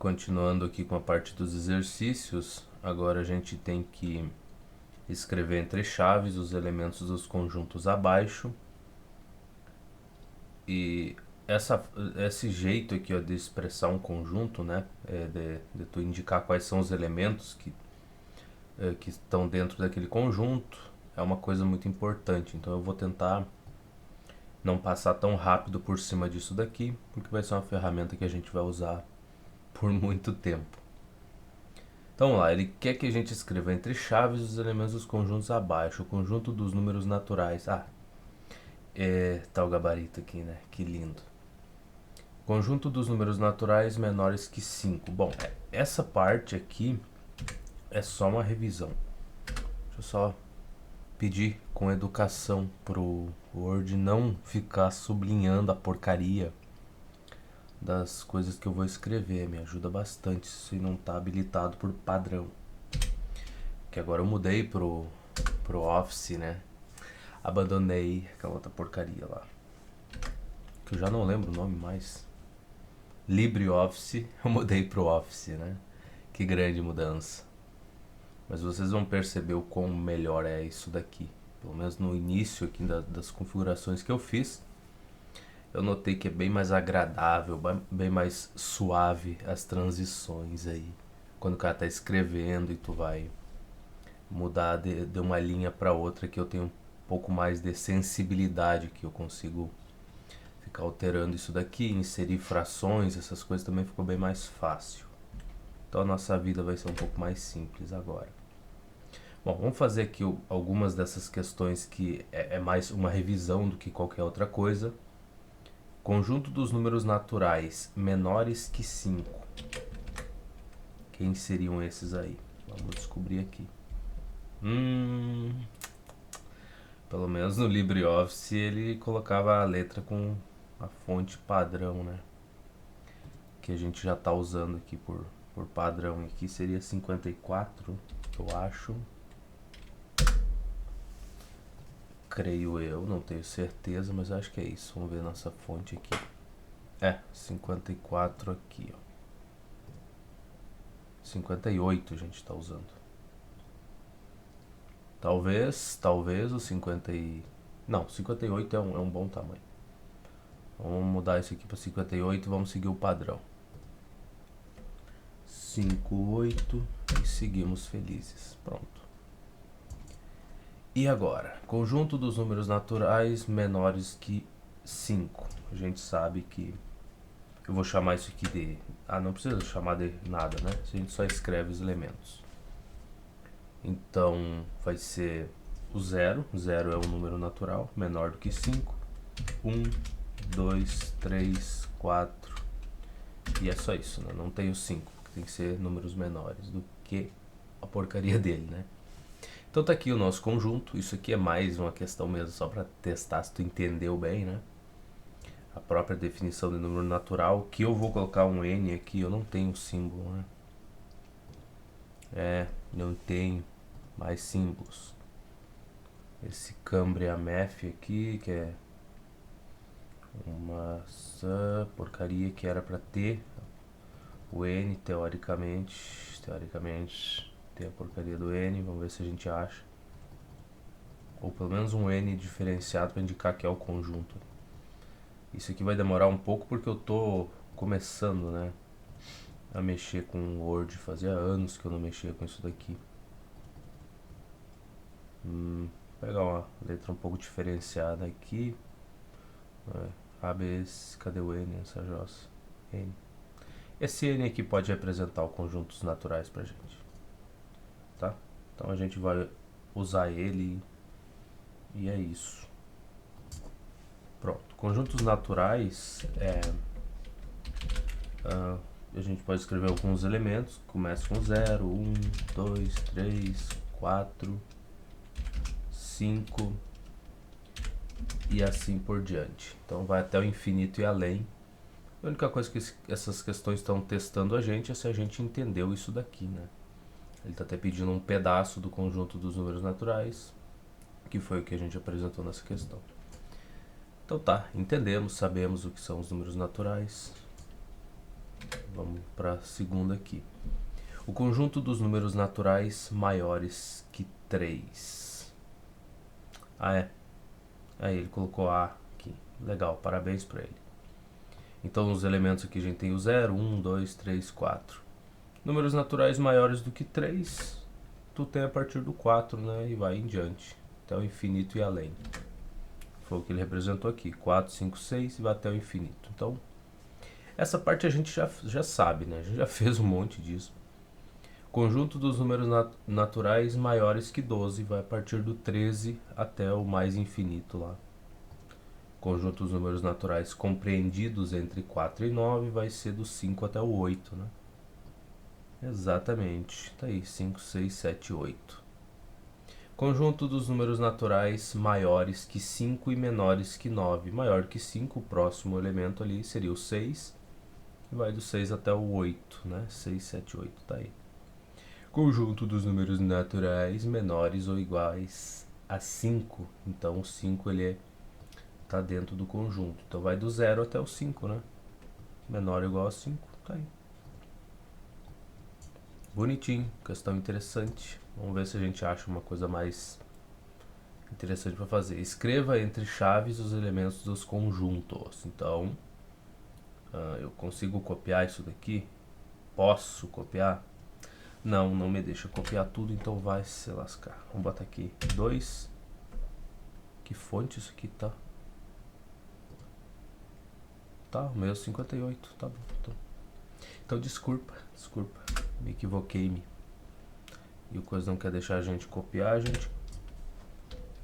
Continuando aqui com a parte dos exercícios, agora a gente tem que escrever entre chaves os elementos dos conjuntos abaixo. E esse jeito aqui, ó, de expressar um conjunto, né, de tu indicar quais são os elementos que estão dentro daquele conjunto, é uma coisa muito importante. Então eu vou tentar não passar tão rápido por cima disso daqui, porque vai ser uma ferramenta que a gente vai usar por muito tempo. Então vamos lá, ele quer que a gente escreva entre chaves os elementos dos conjuntos abaixo, o conjunto dos números naturais. Tá o gabarito aqui, né? Que lindo. Conjunto dos números naturais menores que 5. Bom, essa parte aqui é só uma revisão. Deixa eu só pedir com educação pro Word não ficar sublinhando a porcaria das coisas que eu vou escrever. Me ajuda bastante se não tá habilitado por padrão. Que agora eu mudei pro Office, né? Abandonei aquela outra porcaria lá, que eu já não lembro o nome mais. LibreOffice, eu mudei pro Office, né? Que grande mudança. Mas vocês vão perceber o quão melhor é isso daqui. Pelo menos no início aqui das configurações que eu fiz, eu notei que é bem mais agradável, bem mais suave as transições aí. Quando o cara tá escrevendo e tu vai mudar de uma linha para outra, que eu tenho um pouco mais de sensibilidade, que eu consigo ficar alterando isso daqui, inserir frações, essas coisas também ficou bem mais fácil. Então a nossa vida vai ser um pouco mais simples agora. Bom, vamos fazer aqui algumas dessas questões que é mais uma revisão do que qualquer outra coisa. Conjunto dos números naturais menores que 5. Quem seriam esses aí? Vamos descobrir aqui. Pelo menos no LibreOffice ele colocava a letra com a fonte padrão, né? Que a gente já está usando aqui por padrão. Aqui seria 54, eu acho. Creio eu, não tenho certeza, mas acho que é isso. Vamos ver nossa fonte aqui. 54 aqui, ó. 58 a gente está usando. Talvez o 50 e... Não, 58 é um bom tamanho. Vamos mudar isso aqui para 58 e vamos seguir o padrão. 58 e seguimos felizes. Pronto. E agora? Conjunto dos números naturais menores que 5. A gente sabe que... Eu vou chamar isso aqui de... não precisa chamar de nada, né? A gente só escreve os elementos. Então, vai ser o 0. 0 é um número natural, menor do que 5. 1, 2, 3, 4. E é só isso, né? Não tem o 5, porque tem que ser números menores do que a porcaria dele, né? Então tá aqui o nosso conjunto. Isso aqui é mais uma questão mesmo só para testar se tu entendeu bem, né? A própria definição de número natural, que eu vou colocar um N aqui, eu não tenho símbolo, né? Não tenho mais símbolos. Esse Cambria-Mef aqui, que é uma porcaria que era para ter o N, teoricamente tem a porcaria do N, vamos ver se a gente acha. Ou pelo menos um N diferenciado para indicar que é o conjunto. Isso aqui vai demorar um pouco porque eu tô começando, né, a mexer com o Word. Fazia anos que eu não mexia com isso daqui. Vou pegar uma letra um pouco diferenciada aqui. ABS, cadê o N, essa jossa? N. Esse N aqui pode representar os conjuntos naturais pra gente, tá? Então a gente vai usar ele e é isso. Pronto. Conjuntos naturais a gente pode escrever alguns elementos. Começa com 0, 1, 2, 3, 4, 5 e assim por diante. Então vai até o infinito e além. A única coisa que essas questões estão testando a gente é se a gente entendeu isso daqui, né? Ele está até pedindo um pedaço do conjunto dos números naturais, que foi o que a gente apresentou nessa questão. Então tá, entendemos, sabemos o que são os números naturais. Vamos para a segunda aqui. O conjunto dos números naturais maiores que 3. Ah, é. Aí ele colocou A aqui. Legal, parabéns para ele. Então os elementos aqui a gente tem o 0, 1, 2, 3, 4. Números naturais maiores do que 3, tu tem a partir do 4, né? E vai em diante, até o infinito e além. Foi o que ele representou aqui, 4, 5, 6 e vai até o infinito. Então, essa parte a gente já sabe, né? A gente já fez um monte disso. Conjunto dos números naturais maiores que 12 vai a partir do 13 até o mais infinito lá. Conjunto dos números naturais compreendidos entre 4 e 9 vai ser do 5 até o 8, né? Exatamente, tá aí, 5, 6, 7, 8. Conjunto dos números naturais maiores que 5 e menores que 9. Maior que 5, o próximo elemento ali seria o 6, e vai do 6 até o 8, né? 6, 7, 8, tá aí. Conjunto dos números naturais menores ou iguais a 5. Então o 5 ele tá dentro do conjunto. Então vai do 0 até o 5, né? Menor ou igual a 5, tá aí. Bonitinho, questão interessante. Vamos ver se a gente acha uma coisa mais interessante para fazer. Escreva entre chaves os elementos dos conjuntos. Então, eu consigo copiar isso daqui? Posso copiar? Não, não me deixa copiar tudo, então vai se lascar. Vamos botar aqui 2. Que fonte isso aqui tá? Tá, o meu 58, tá bom. Então desculpa, me equivoquei-me. E o coisa não quer deixar a gente copiar, a gente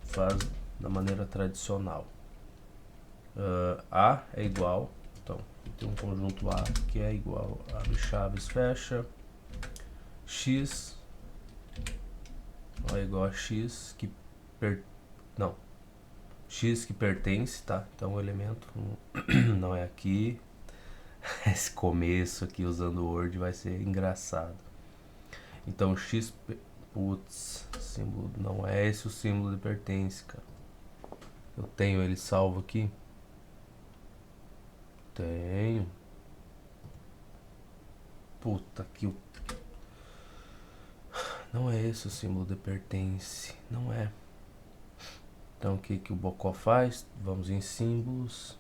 faz da maneira tradicional. A é igual, então tem um conjunto A que é igual, abre chaves, fecha, x é igual a x que x que pertence, tá? Então o elemento não é aqui. Esse começo aqui usando o Word vai ser engraçado. Então x, putz, símbolo, não é esse o símbolo de pertence, cara. Eu tenho ele salvo aqui? Tenho. Puta que o... Não é esse o símbolo de pertence, não é. Então o que que o Bocó faz? Vamos em símbolos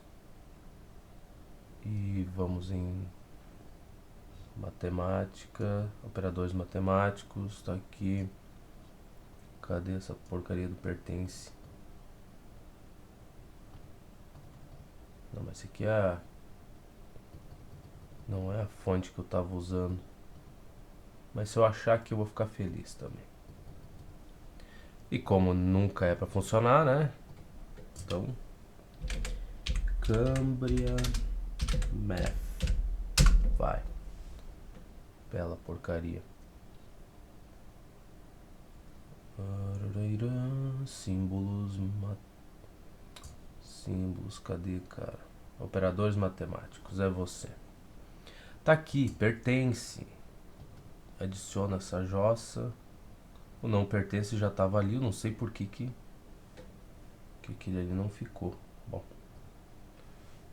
e vamos em matemática, operadores matemáticos, tá aqui. Cadê essa porcaria do pertence? Não, mas esse aqui é não é a fonte que eu tava usando. Mas se eu achar que eu vou ficar feliz também. E como nunca é pra funcionar, né? Então, Cambria Math. Vai. Bela porcaria. Símbolos. Símbolos, cadê, cara? Operadores matemáticos, é você. Tá aqui, pertence. Adiciona essa jossa. O não pertence já estava ali, eu não sei por que ele ali não ficou. Bom,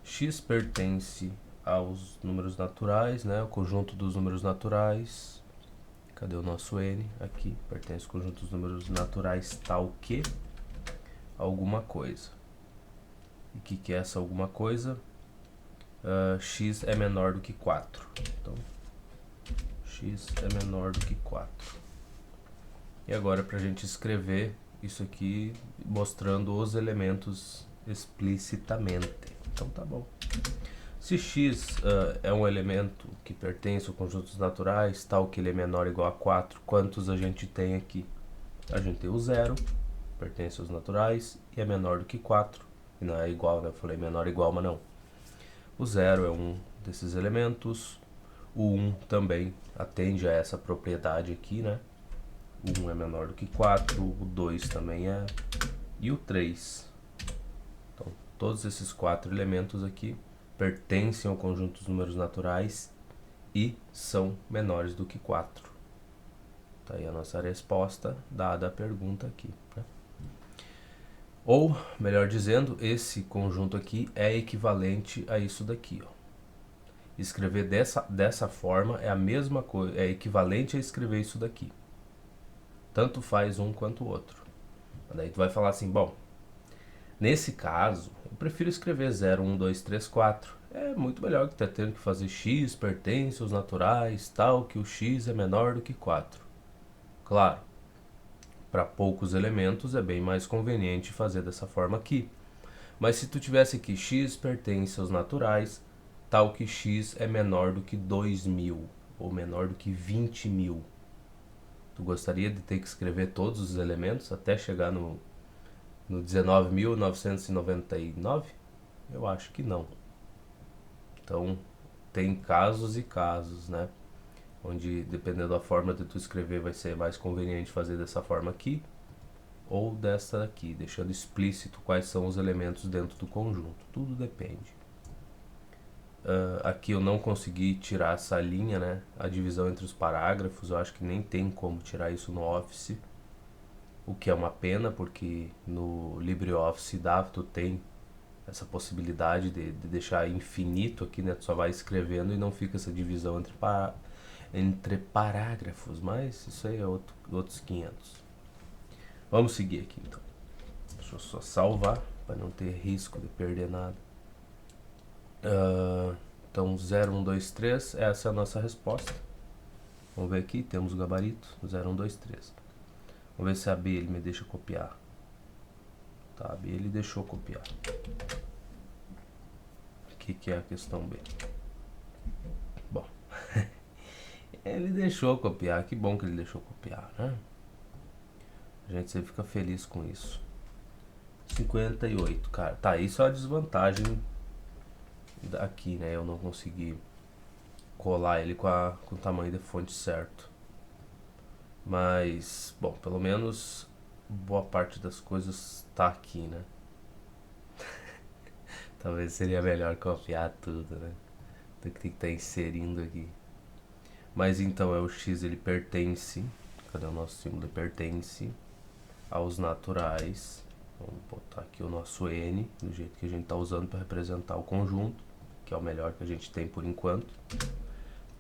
x pertence aos números naturais, né? O conjunto dos números naturais. Cadê o nosso n? Aqui, pertence ao conjunto dos números naturais tal que alguma coisa. E o que é essa alguma coisa? X é menor do que 4. Então, x é menor do que 4. E agora para a gente escrever isso aqui mostrando os elementos explicitamente. Então tá bom. Se x é um elemento que pertence a conjuntos naturais, tal que ele é menor ou igual a 4, quantos a gente tem aqui? A gente tem o 0, pertence aos naturais, e é menor do que 4. E não é igual, né? Eu falei menor ou igual, mas não. O 0 é um desses elementos. O 1 também atende a essa propriedade aqui, né? O 1 é menor do que 4, o 2 também é, e o 3. Então, todos esses 4 elementos aqui pertencem ao conjunto dos números naturais e são menores do que 4. Tá aí a nossa resposta, dada a pergunta aqui, né? Ou, melhor dizendo, esse conjunto aqui é equivalente a isso daqui, ó. Escrever dessa forma é a mesma coisa, é equivalente a escrever isso daqui. Tanto faz um quanto o outro. Daí tu vai falar assim, bom, nesse caso, eu prefiro escrever 0, 1, 2, 3, 4. É muito melhor que tá tendo que fazer x pertence aos naturais, tal que o x é menor do que 4. Claro, para poucos elementos é bem mais conveniente fazer dessa forma aqui. Mas se tu tivesse aqui x pertence aos naturais, tal que x é menor do que 2.000 ou menor do que 20.000. Tu gostaria de ter que escrever todos os elementos até chegar no 19.999? Eu acho que não. Então, tem casos e casos, né? Onde, dependendo da forma de tu escrever, vai ser mais conveniente fazer dessa forma aqui ou dessa aqui, deixando explícito quais são os elementos dentro do conjunto. Tudo depende. Aqui eu não consegui tirar essa linha, né? A divisão entre os parágrafos, eu acho que nem tem como tirar isso no Office, o que é uma pena, porque no LibreOffice tu tem essa possibilidade de deixar infinito aqui, né? Tu só vai escrevendo e não fica essa divisão entre parágrafos, mas isso aí é outros 500. Vamos seguir aqui então. Deixa eu só salvar para não ter risco de perder nada. Então 0, 1, 2, 3, essa é a nossa resposta. Vamos ver aqui, temos o gabarito 0, 1, 2, 3. Vamos ver se a B ele me deixa copiar. Tá, a B ele deixou copiar. O que é a questão B? Bom, ele deixou copiar, que bom que ele deixou copiar, né? A gente sempre fica feliz com isso. 58, cara. Tá, isso é a desvantagem aqui, né? Eu não consegui colar ele com o tamanho da fonte certo. Mas, bom, pelo menos boa parte das coisas tá aqui, né? Talvez seria melhor copiar tudo, né? Tem que estar inserindo aqui. Mas então é o x, ele pertence. Cadê o nosso símbolo? Ele pertence aos naturais. Vamos botar aqui o nosso n, do jeito que a gente está usando para representar o conjunto, que é o melhor que a gente tem por enquanto.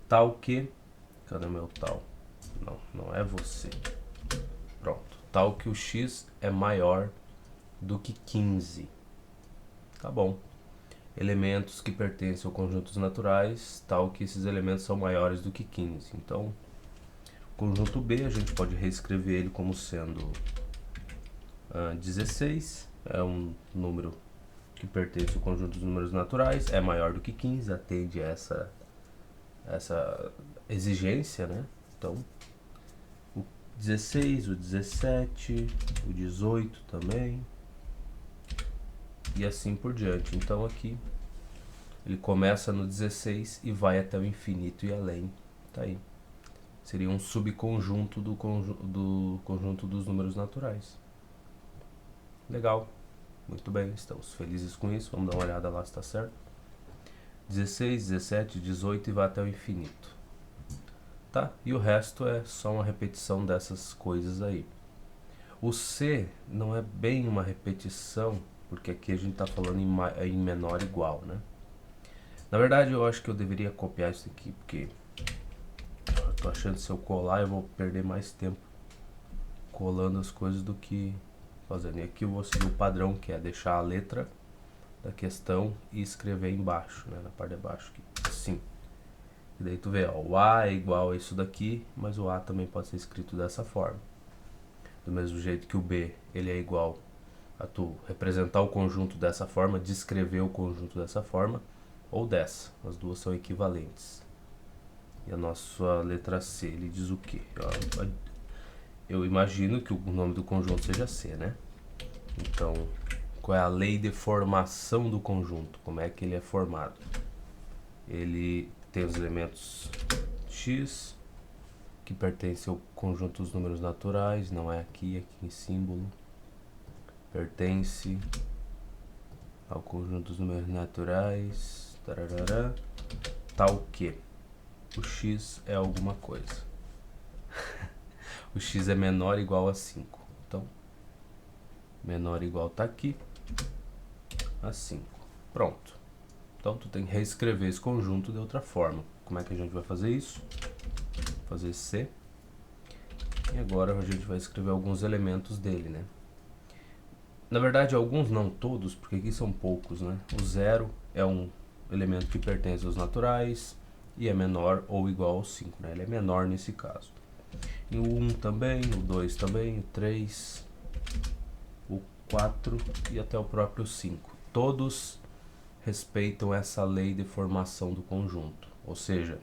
Tal que... Cadê meu tal? Não é você. Pronto. Tal que o x é maior do que 15. Tá bom. Elementos que pertencem ao conjunto dos naturais, tal que esses elementos são maiores do que 15. Então, o conjunto B, a gente pode reescrever ele como sendo 16. É um número que pertence ao conjunto dos números naturais, é maior do que 15, atende a essa exigência, né? Então, o 16, o 17, o 18 também, e assim por diante. Então aqui ele começa no 16 e vai até o infinito e além. Tá aí. Seria um subconjunto do conjunto dos números naturais. Legal. Muito bem, estamos felizes com isso. Vamos dar uma olhada lá se está certo. 16, 17, 18 e vai até o infinito. Tá? E o resto é só uma repetição dessas coisas aí. O C não é bem uma repetição, porque aqui a gente está falando em menor igual, né? Na verdade, eu acho que eu deveria copiar isso aqui, porque eu tô achando que se eu colar eu vou perder mais tempo colando as coisas do que fazendo. E aqui eu vou seguir o padrão, que é deixar a letra da questão e escrever embaixo, né, na parte de baixo aqui, assim. E daí tu vê, ó, o A é igual a isso daqui, mas o A também pode ser escrito dessa forma. Do mesmo jeito que o B, ele é igual a tu representar o conjunto dessa forma, descrever o conjunto dessa forma, ou dessa. As duas são equivalentes. E a nossa letra C, ele diz o quê? Eu imagino que o nome do conjunto seja C, né? Então, qual é a lei de formação do conjunto? Como é que ele é formado? Ele tem os elementos x, que pertence ao conjunto dos números naturais, não é aqui em símbolo. Pertence ao conjunto dos números naturais, tararara, tal que o x é alguma coisa. O x é menor ou igual a 5. Então, menor ou igual tá aqui a 5. Pronto. Então tu tem que reescrever esse conjunto de outra forma. Como é que a gente vai fazer isso? Fazer C. E agora a gente vai escrever alguns elementos dele, né? Na verdade, alguns não todos, porque aqui são poucos, né? O 0 é um elemento que pertence aos naturais e é menor ou igual ao 5, né? Ele é menor nesse caso. E o 1 também, o 2 também, o 3, o 4 e até o próprio 5. Todos respeitam essa lei de formação do conjunto. Ou seja,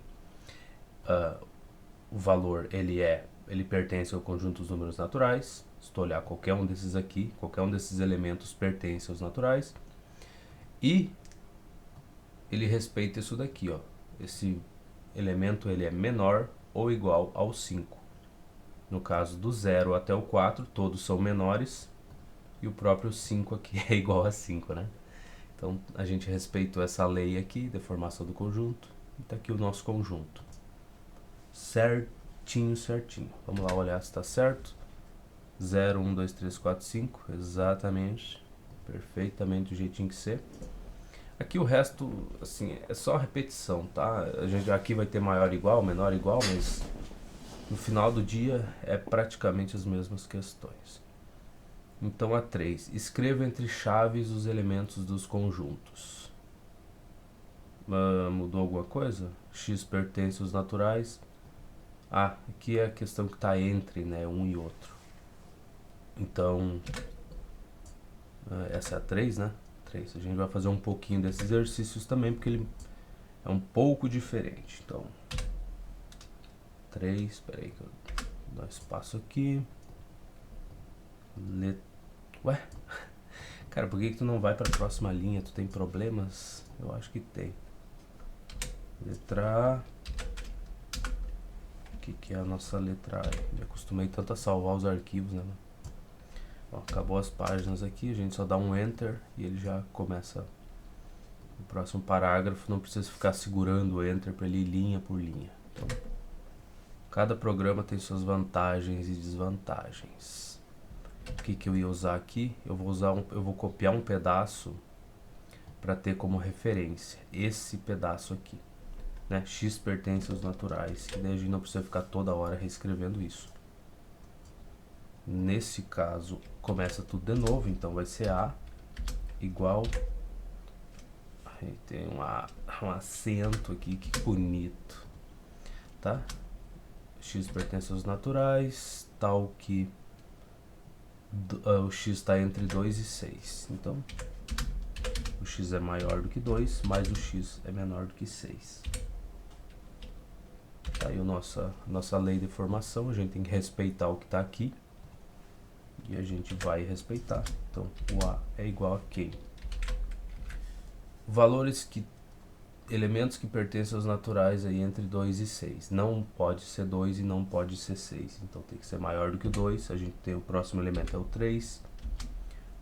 o valor ele pertence ao conjunto dos números naturais. Se tu olhar qualquer um desses aqui, qualquer um desses elementos pertence aos naturais. E ele respeita isso daqui, ó. Esse elemento ele é menor ou igual ao 5. No caso do 0 até o 4, todos são menores. E o próprio 5 aqui é igual a 5, né? Então a gente respeitou essa lei aqui de formação do conjunto. E tá aqui o nosso conjunto. Certinho, certinho. Vamos lá olhar se está certo. 0, 1, 2, 3, 4, 5. Exatamente. Perfeitamente do jeitinho que ser. Aqui o resto, assim, é só repetição, tá? A gente aqui vai ter maior igual, menor igual, mas no final do dia é praticamente as mesmas questões. Então a 3. Escreva entre chaves os elementos dos conjuntos. Mudou alguma coisa? X pertence aos naturais. Aqui é a questão que está entre, né, um e outro. Então, essa é a 3, né? 3. A gente vai fazer um pouquinho desses exercícios também, porque ele é um pouco diferente. Então, 3, espera aí que eu dou espaço aqui. Ué? Cara, por que tu não vai para a próxima linha? Tu tem problemas? Eu acho que tem. Letra A. O que é a nossa letra A? Me acostumei tanto a salvar os arquivos, né? Ó, acabou as páginas aqui, a gente só dá um Enter e ele já começa o próximo parágrafo. Não precisa ficar segurando o Enter para ele ir linha por linha. Então, cada programa tem suas vantagens e desvantagens. O que eu ia usar aqui? Eu vou copiar um pedaço para ter como referência esse pedaço aqui, né? X pertence aos naturais, que daí a gente não precisa ficar toda hora reescrevendo isso. Nesse caso, começa tudo de novo, então vai ser A igual. Aí tem um acento aqui, que bonito, tá? X pertence aos naturais, tal que o X está entre 2 e 6. Então, o X é maior do que 2, mas o X é menor do que 6. Tá aí a nossa lei de formação, a gente tem que respeitar o que está aqui. E a gente vai respeitar. Então, o A é igual a quem? Elementos que pertencem aos naturais aí entre 2 e 6. Não pode ser 2 e não pode ser 6. Então tem que ser maior do que o 2. A gente tem o próximo elemento é o 3.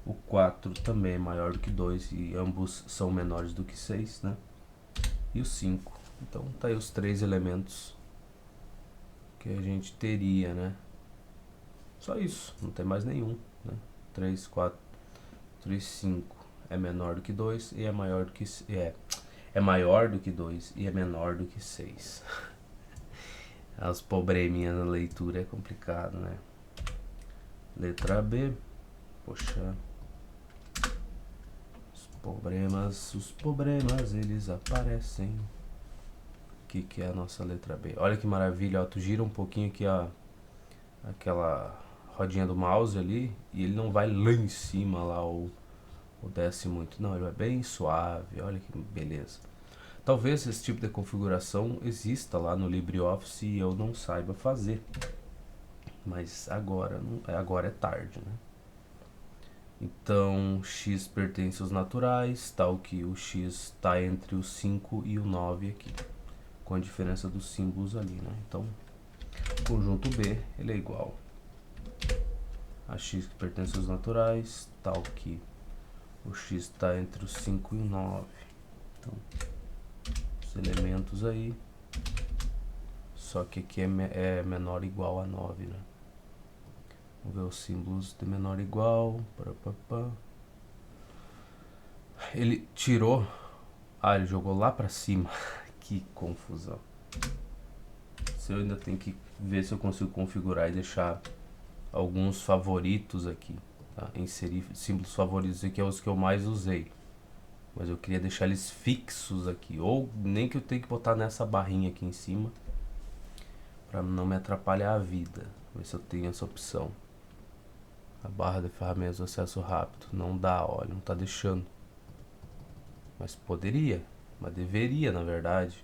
O 4 também é maior do que 2 e ambos são menores do que 6, né? E o 5. Então tá aí os 3 elementos que a gente teria, né? Só isso, não tem mais nenhum, né? 3, 4, 3, 5 é menor do que 2 e é maior do que é maior do que 2 e é menor do que 6. As probleminhas na leitura é complicado, né? Letra B. Poxa. Os problemas eles aparecem. O que é a nossa letra B? Olha que maravilha, ó, tu gira um pouquinho aqui aquela rodinha do mouse ali e ele não vai lá em cima lá ou desce muito, não, ele vai bem suave. Olha que beleza. Talvez esse tipo de configuração exista lá no LibreOffice e eu não saiba fazer, mas agora é tarde, né? Então X pertence aos naturais, tal que o X está entre o 5 e o 9 aqui, com a diferença dos símbolos ali, né? Então o conjunto B ele é igual a X que pertence aos naturais, tal que o X está entre o 5 e o 9. Então, os elementos aí. Só que aqui é menor ou igual a 9, né? Vamos ver os símbolos de menor ou igual. Ele tirou Ah, ele jogou lá pra cima. Que confusão. Se eu ainda tenho que ver se eu consigo configurar e deixar alguns favoritos aqui, tá? Inserir símbolos favoritos aqui é os que eu mais usei. Mas eu queria deixar eles fixos aqui. Ou nem que eu tenha que botar nessa barrinha aqui em cima, para não me atrapalhar a vida. Ver se eu tenho essa opção. A barra de ferramentas de acesso rápido. Não dá, olha, não tá deixando. Mas poderia, mas deveria na verdade.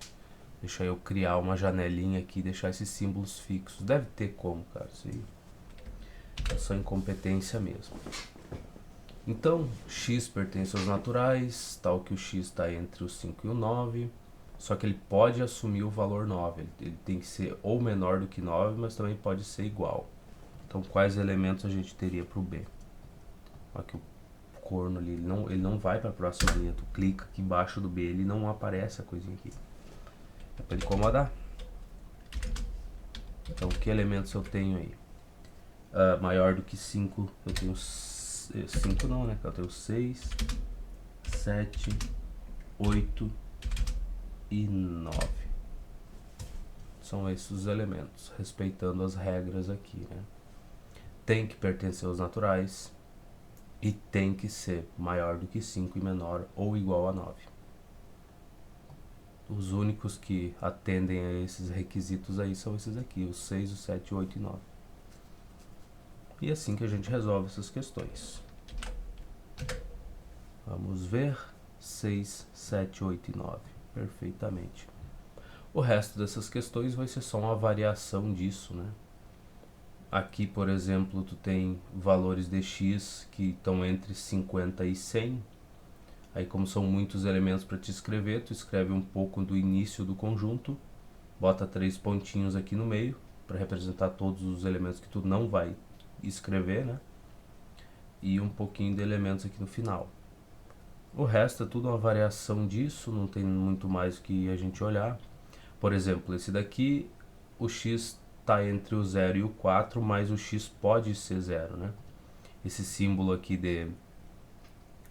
Deixar eu criar uma janelinha aqui e deixar esses símbolos fixos. Deve ter como, cara, isso aí é só incompetência mesmo. Então, x pertence aos naturais, tal que o x está entre o 5 e o 9. Só que ele pode assumir o valor 9. Ele tem que ser ou menor do que 9, mas também pode ser igual. Então, quais elementos a gente teria para o B? Aqui o corno ali, ele não vai para a próxima linha. Tu clica aqui embaixo do B, ele não aparece a coisinha aqui. É para ele incomodar. Então, que elementos eu tenho aí? Maior do que 5, eu tenho 5 não, né? Eu tenho 6, 7, 8 e 9. São esses os elementos, respeitando as regras aqui, né? Tem que pertencer aos naturais e tem que ser maior do que 5 e menor ou igual a 9. Os únicos que atendem a esses requisitos aí são esses aqui, os 6, o 7, 8 e 9. E é assim que a gente resolve essas questões. Vamos ver. 6, 7, 8 e 9. Perfeitamente. O resto dessas questões vai ser só uma variação disso, né? Aqui, por exemplo, tu tem valores de x que estão entre 50 e 100. Aí, como são muitos elementos para te escrever, tu escreve um pouco do início do conjunto, bota 3 pontinhos aqui no meio, para representar todos os elementos que tu não vai escrever, né? E um pouquinho de elementos aqui no final. O resto é tudo uma variação disso, não tem muito mais que a gente olhar. Por exemplo, esse daqui, o x está entre o 0 e o 4, mas o x pode ser 0, né? Esse símbolo aqui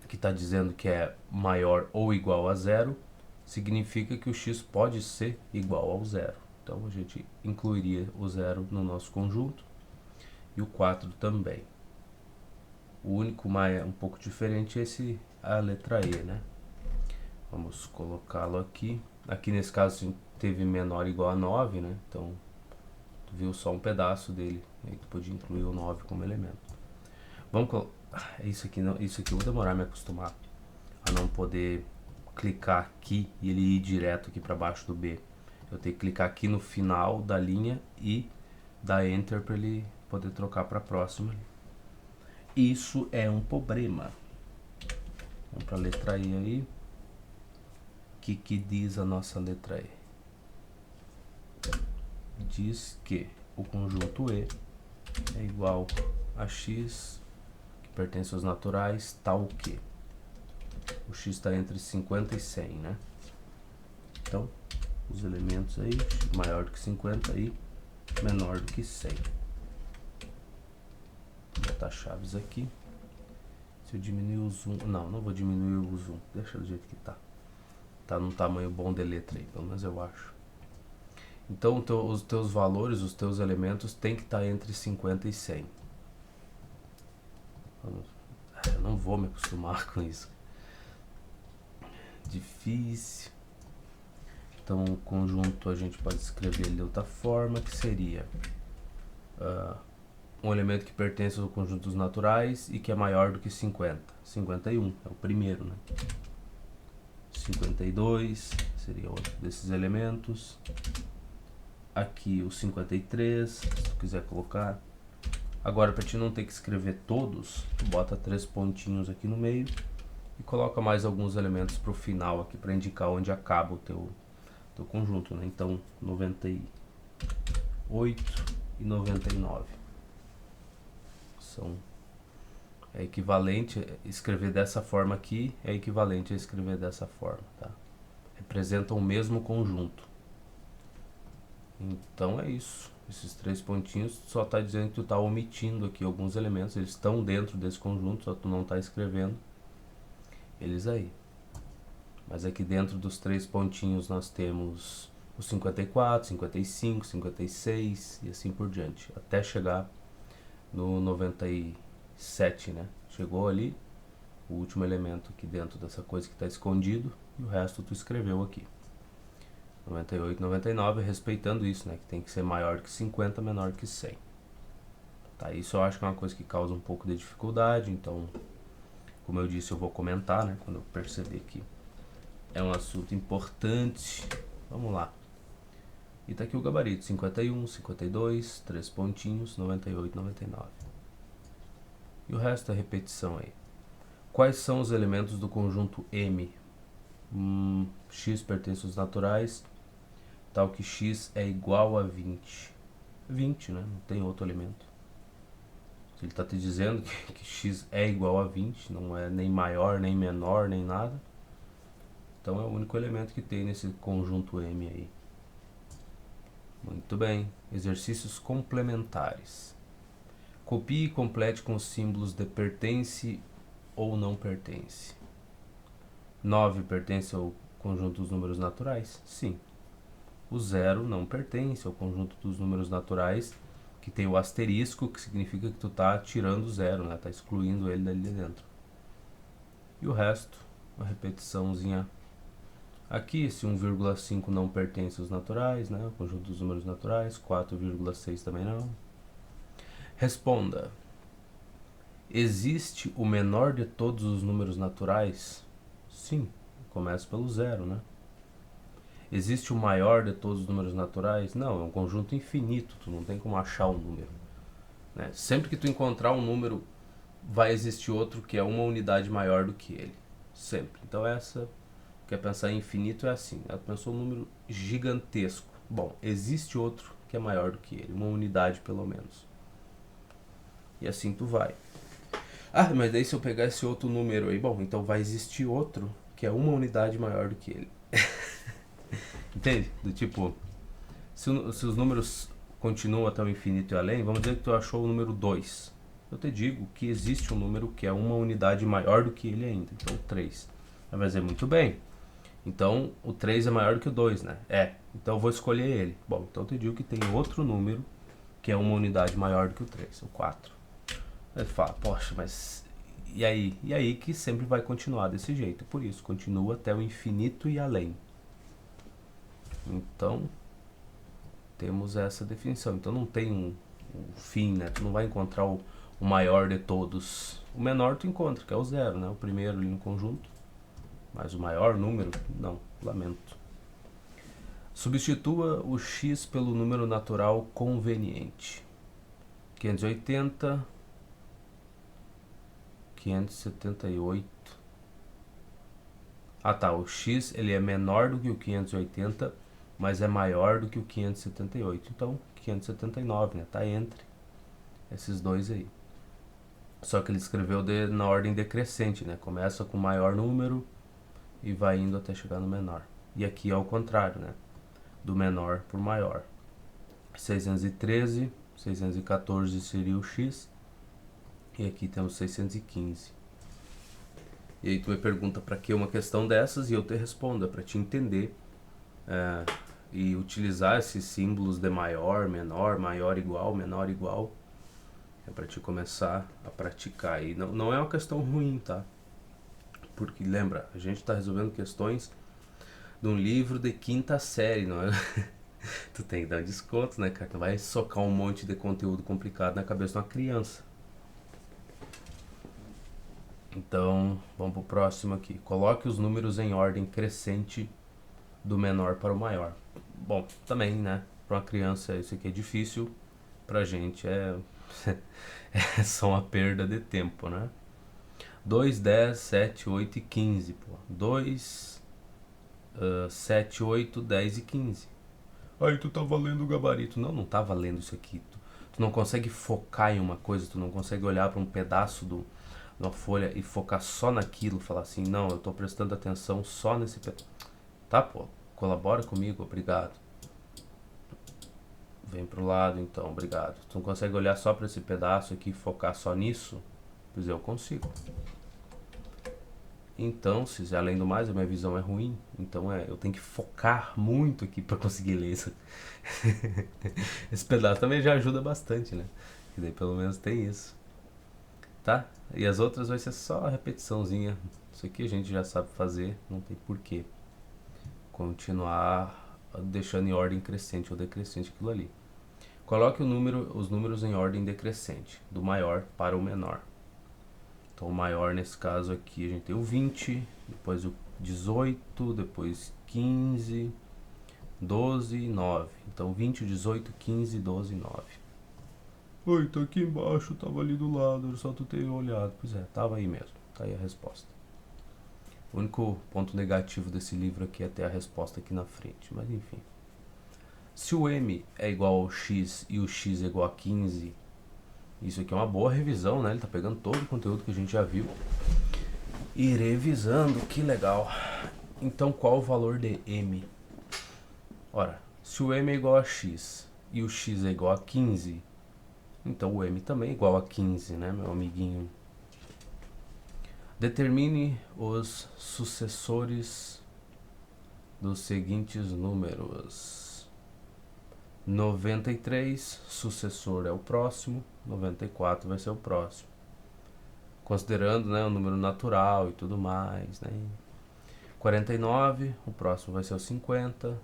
que está dizendo que é maior ou igual a 0, significa que o x pode ser igual ao 0. Então a gente incluiria o 0 no nosso conjunto e o 4 também. O único mais um pouco diferente é a letra E, né? Vamos colocá-lo aqui. Aqui nesse caso a gente teve menor ou igual a 9, né? Então tu viu só um pedaço dele. Aí tu podia incluir o 9 como elemento. Vamos colocar. Isso aqui eu vou demorar a me acostumar a não poder clicar aqui e ele ir direto aqui para baixo do B. Eu tenho que clicar aqui no final da linha e dar Enter para ele poder trocar para a próxima. Isso é um problema. Vamos para a letra E aí. O que diz a nossa letra E? Diz que o conjunto E é igual a x, que pertence aos naturais, tal que o x está entre 50 e 100, né? Então, os elementos aí, maior do que 50 e menor do que 100. Vou botar chaves aqui. Se eu diminuir o zoom... Não vou diminuir o zoom. Deixa do jeito que tá. Tá num tamanho bom de letra aí, pelo menos eu acho. Então, os teus valores, os teus elementos tem que estar entre 50 e 100. Eu não vou me acostumar com isso. Difícil. Então, o conjunto a gente pode escrever ele de outra forma, que seria um elemento que pertence ao conjunto dos naturais e que é maior do que 50. 51 é o primeiro, né? 52 seria outro desses elementos. Aqui o 53, se tu quiser colocar. Agora, para ti não ter que escrever todos, tu bota 3 pontinhos aqui no meio e coloca mais alguns elementos para o final aqui, para indicar onde acaba o teu conjunto, né? Então, 98 e 99 são equivalente. Escrever dessa forma aqui é equivalente a escrever dessa forma, tá? Representam o mesmo conjunto. Então é isso. Esses 3 pontinhos só está dizendo que tu está omitindo aqui alguns elementos. Eles estão dentro desse conjunto, só tu não está escrevendo eles aí. Mas aqui dentro dos 3 pontinhos nós temos o 54, 55, 56 e assim por diante, até chegar no 97, né? Chegou ali o último elemento aqui dentro dessa coisa que está escondido e o resto tu escreveu aqui. 98, 99, respeitando isso, né? Que tem que ser maior que 50, menor que 100. Tá, isso eu acho que é uma coisa que causa um pouco de dificuldade, então, como eu disse, eu vou comentar, né? Quando eu perceber que é um assunto importante. Vamos lá. E tá aqui o gabarito, 51, 52, 3 pontinhos, 98, 99. E o resto é repetição aí. Quais são os elementos do conjunto M? X pertence aos naturais, tal que X é igual a 20. 20, né? Não tem outro elemento. Se ele está te dizendo que X é igual a 20, não é nem maior, nem menor, nem nada. Então é o único elemento que tem nesse conjunto M aí. Muito bem. Exercícios complementares. Copie e complete com os símbolos de pertence ou não pertence. 9 pertence ao conjunto dos números naturais? Sim. O 0 não pertence ao conjunto dos números naturais, que tem o asterisco, que significa que tu está tirando o 0, né? Tá excluindo ele dali de dentro. E o resto, uma repetiçãozinha. Aqui, esse 1,5 não pertence aos naturais, né? O conjunto dos números naturais. 4,6 também não. Responda. Existe o menor de todos os números naturais? Sim, começa pelo 0, né? Existe o maior de todos os números naturais? Não, é um conjunto infinito, tu não tem como achar um número, né? Sempre que tu encontrar um número, vai existir outro que é uma unidade maior do que ele. Sempre. Então essa, quer pensar em infinito, é assim. Ela pensou um número gigantesco. Bom, existe outro que é maior do que ele, uma unidade pelo menos. E assim tu vai. Ah, mas daí se eu pegar esse outro número aí, bom, então vai existir outro que é uma unidade maior do que ele. Entende? Do tipo, se os números continuam até o infinito e além, vamos dizer que tu achou o número 2. Eu te digo que existe um número que é uma unidade maior do que ele ainda, então 3. Vai dizer, muito bem, então o 3 é maior do que o 2, né? É, então eu vou escolher ele. Bom, então eu te digo que tem outro número que é uma unidade maior do que o 3, o 4. Aí fala, poxa, mas e aí? E aí que sempre vai continuar desse jeito, por isso, continua até o infinito e além. Então, temos essa definição. Então não tem um fim, né? Tu não vai encontrar o maior de todos. O menor tu encontra, que é o 0, né? O primeiro ali no conjunto. Mas o maior número, não, lamento. Substitua o x pelo número natural conveniente. 580, 578. Ah tá, o x ele é menor do que o 580, mas é maior do que o 578. Então, 579, né? Tá entre esses dois aí. Só que ele escreveu na ordem decrescente, né? Começa com o maior número e vai indo até chegar no menor. E aqui é o contrário, né? Do menor por maior. 613, 614 seria o x. E aqui temos 615. E aí tu me pergunta para que uma questão dessas e eu te respondo, é para te entender e utilizar esses símbolos de maior, menor, maior igual, menor igual. É para te começar a praticar. E não é uma questão ruim, tá? Porque lembra, a gente está resolvendo questões de um livro de 5ª série, não é? Tu tem que dar desconto, né, cara? Tu vai socar um monte de conteúdo complicado na cabeça de uma criança. Então, vamos pro próximo aqui. Coloque os números em ordem crescente do menor para o maior. Bom, também, né? Para uma criança isso aqui é difícil. Pra gente é só uma perda de tempo, né? 2, 10, 7, 8 e 15, pô. 2, 7, 8, 10 e 15. Aí tu tá valendo o gabarito. Não, não tá valendo isso aqui. Tu não consegue focar em uma coisa, tu não consegue olhar para um pedaço de uma folha e focar só naquilo, falar assim, não, eu tô prestando atenção só nesse pedaço. Tá, pô, colabora comigo, obrigado. Vem pro lado então, obrigado. Tu não consegue olhar só para esse pedaço aqui e focar só nisso? Pois eu consigo. Então, se além do mais a minha visão é ruim, então eu tenho que focar muito aqui para conseguir ler isso. Esse pedaço também já ajuda bastante, né? E daí pelo menos tem isso, tá? E as outras vai ser só repetiçãozinha. Isso aqui a gente já sabe fazer, não tem porquê continuar deixando em ordem crescente ou decrescente aquilo ali. Coloque os números em ordem decrescente, do maior para o menor. Então o maior nesse caso aqui a gente tem o 20, depois o 18, depois 15, 12 e 9. Então 20, 18, 15, 12 e 9. Oi, tá aqui embaixo, tava ali do lado, era só tu ter olhado. Pois é, tava aí mesmo, tá aí a resposta. O único ponto negativo desse livro aqui é ter a resposta aqui na frente, mas enfim. Se o m é igual ao x e o x é igual a 15, isso aqui é uma boa revisão, né? Ele tá pegando todo o conteúdo que a gente já viu e revisando, que legal. Então qual o valor de m? Ora, se o m é igual a x e o x é igual a 15, então o m também é igual a 15, né, meu amiguinho? Determine os sucessores dos seguintes números. 93, sucessor é o próximo, 94 vai ser o próximo. Considerando, né, o número natural e tudo mais, né? 49, o próximo vai ser o 50.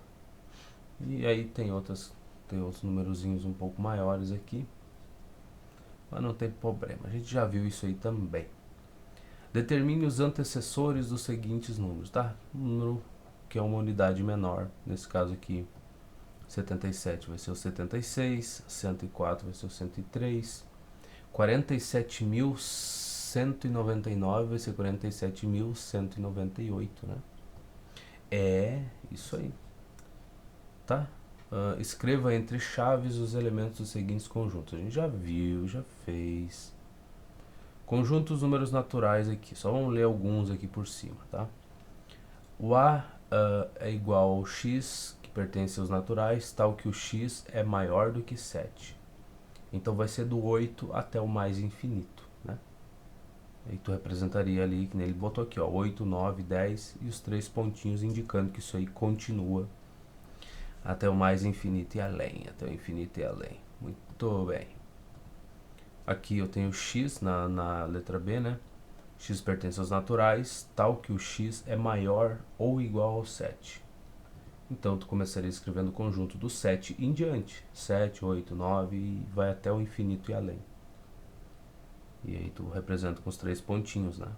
E aí tem outros numerozinhos um pouco maiores aqui. Mas não tem problema, a gente já viu isso aí também. Determine os antecessores dos seguintes números, tá? Um número que é uma unidade menor, nesse caso aqui, 77 vai ser o 76, 104 vai ser o 103, 47.199 vai ser 47.198, né? É isso aí, tá? Escreva entre chaves os elementos dos seguintes conjuntos. A gente já viu, já fez. Conjuntos dos números naturais aqui. Só vamos ler alguns aqui por cima, tá? O A é igual ao x, que pertence aos naturais, tal que o x é maior do que 7. Então vai ser do 8 até o mais infinito, né? Aí tu representaria ali, que ele botou aqui, ó, 8, 9, 10 e os 3 pontinhos indicando que isso aí continua até o mais infinito e além, até o infinito e além. Muito bem. Aqui eu tenho x na letra B, né? X pertence aos naturais, tal que o x é maior ou igual ao 7. Então tu começaria escrevendo o conjunto do 7 em diante. 7, 8, 9 e vai até o infinito e além. E aí tu representa com os 3 pontinhos, né?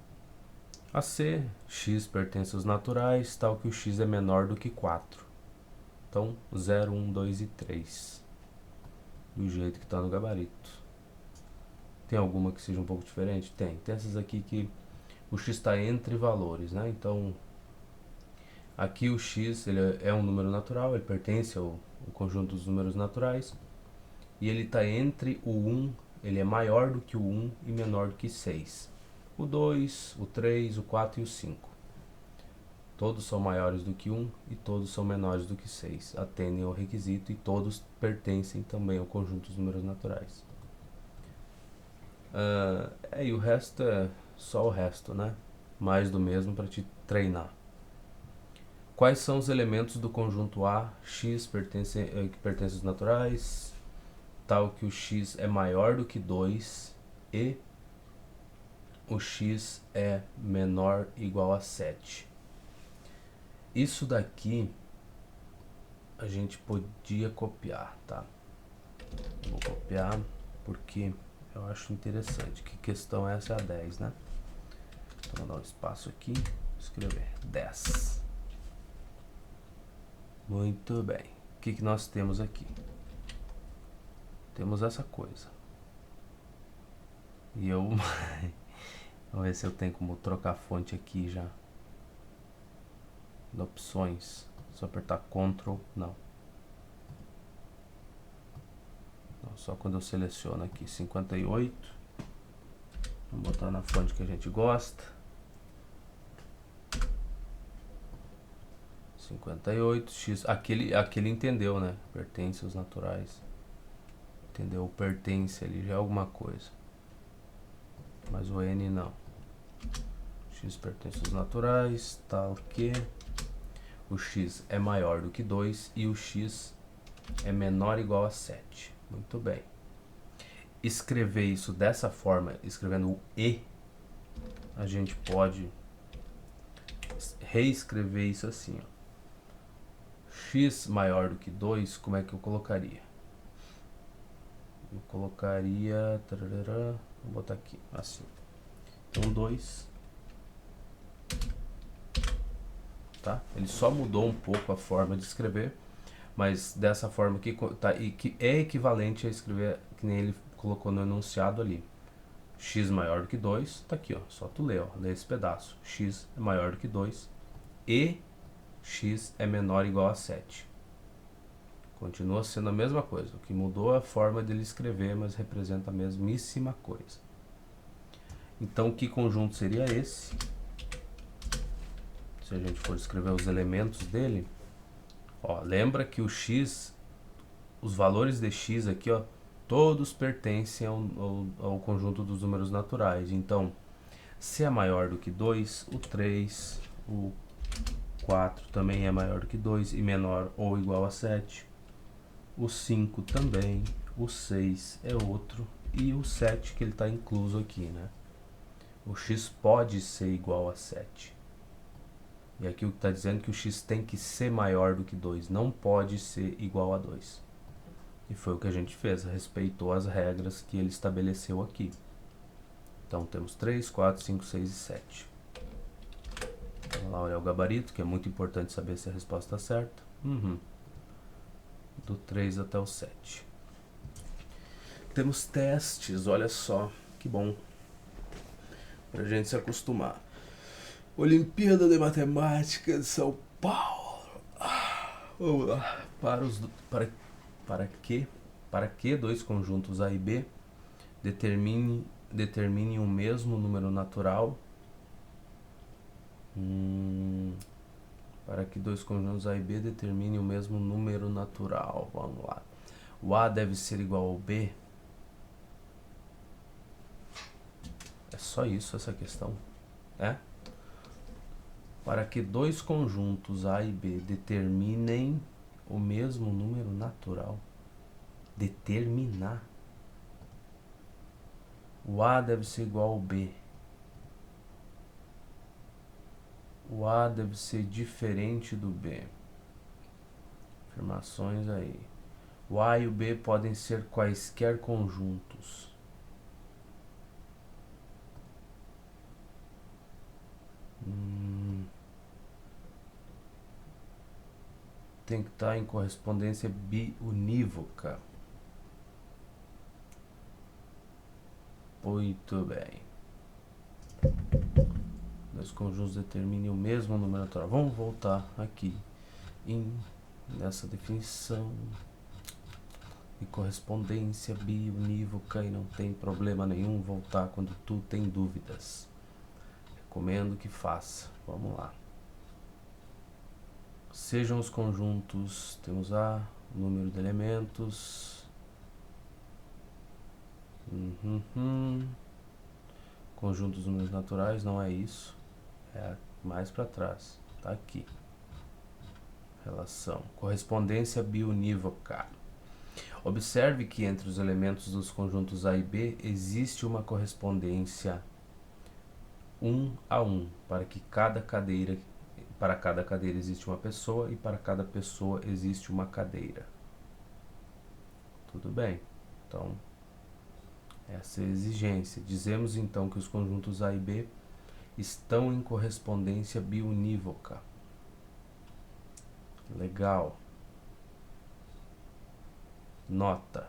A C, x pertence aos naturais, tal que o x é menor do que 4. Então 0, 1, 2 e 3. Do jeito que está no gabarito. Tem alguma que seja um pouco diferente? Tem. Tem essas aqui que o x está entre valores, né? Então, aqui o x ele é um número natural, ele pertence ao conjunto dos números naturais. E ele está entre o 1, ele é maior do que o 1 e menor do que 6. O 2, o 3, o 4 e o 5. Todos são maiores do que 1 e todos são menores do que 6. Atendem ao requisito e todos pertencem também ao conjunto dos números naturais. E o resto é só o resto, né? Mais do mesmo para te treinar. Quais são os elementos do conjunto A, x que pertence aos naturais, tal que o x é maior do que 2 e o x é menor ou igual a 7. Isso daqui a gente podia copiar, tá? Vou copiar porque eu acho interessante. Que questão é essa? É a 10, né? Então vou dar um espaço aqui, escrever 10. Muito bem. O que nós temos aqui? Temos essa coisa. E eu... Vamos ver se eu tenho como trocar a fonte aqui já. De opções. Só apertar Ctrl. Não. Só quando eu seleciono aqui 58. Vamos botar na fonte que a gente gosta. 58, x. Aquele entendeu, né? Pertence aos naturais. Entendeu? O pertence ali já é alguma coisa. Mas o n não. x pertence aos naturais, tal que o x é maior do que 2 e o x é menor ou igual a 7. Muito bem. Escrever isso dessa forma, escrevendo o e, a gente pode reescrever isso assim, ó. X maior do que 2, como é que eu colocaria? Eu colocaria, tarará, vou botar aqui, assim. Então 2, tá? Ele só mudou um pouco a forma de escrever, mas dessa forma aqui, tá, e que é equivalente a escrever que nem ele colocou no enunciado ali. X maior do que 2, tá aqui, ó, só tu lê, ó, lê esse pedaço. X é maior do que 2 e x é menor ou igual a 7. Continua sendo a mesma coisa, o que mudou é a forma dele escrever, mas representa a mesmíssima coisa. Então, que conjunto seria esse? Se a gente for escrever os elementos dele, ó, lembra que o x, os valores de x aqui, ó, todos pertencem ao conjunto dos números naturais. Então, se é maior do que 2, o 3, o 4 também é maior do que 2 e menor ou igual a 7. O 5 também, o 6 é outro e o 7 que ele está incluso aqui, né? O x pode ser igual a 7. E aqui o que está dizendo é que o x tem que ser maior do que 2, não pode ser igual a 2. E foi o que a gente fez, respeitou as regras que ele estabeleceu aqui. Então temos 3, 4, 5, 6 e 7. Vamos lá olhar o gabarito, que é muito importante saber se a resposta está certa. Do 3 até o 7. Temos testes, olha só, que bom. Pra gente se acostumar. Olimpíada de Matemática de São Paulo. Vamos lá. Para que dois conjuntos A e B determinem o mesmo número natural. Para que dois conjuntos A e B determinem o mesmo número natural. Vamos lá. O A deve ser igual ao B. É só isso essa questão, né? Para que dois conjuntos A e B determinem o mesmo número natural. Determinar. O A deve ser igual ao B. O A deve ser diferente do B. Afirmações aí. O A e o B podem ser quaisquer conjuntos. Tem que estar em correspondência biunívoca. Muito bem. Dois conjuntos determinem o mesmo número natural. Vamos voltar aqui nessa definição de correspondência biunívoca, e não tem problema nenhum voltar quando tu tem dúvidas. Recomendo que faça. Vamos lá. Sejam os conjuntos, temos A, número de elementos. Conjunto dos números naturais, não é isso. É mais para trás. Tá aqui. Relação. Correspondência biunívoca. Observe que entre os elementos dos conjuntos A e B existe uma correspondência 1 a 1, para cada cadeira existe uma pessoa e para cada pessoa existe uma cadeira. Tudo bem? Então, essa é a exigência. Dizemos então que os conjuntos A e B estão em correspondência biunívoca. Legal. Nota.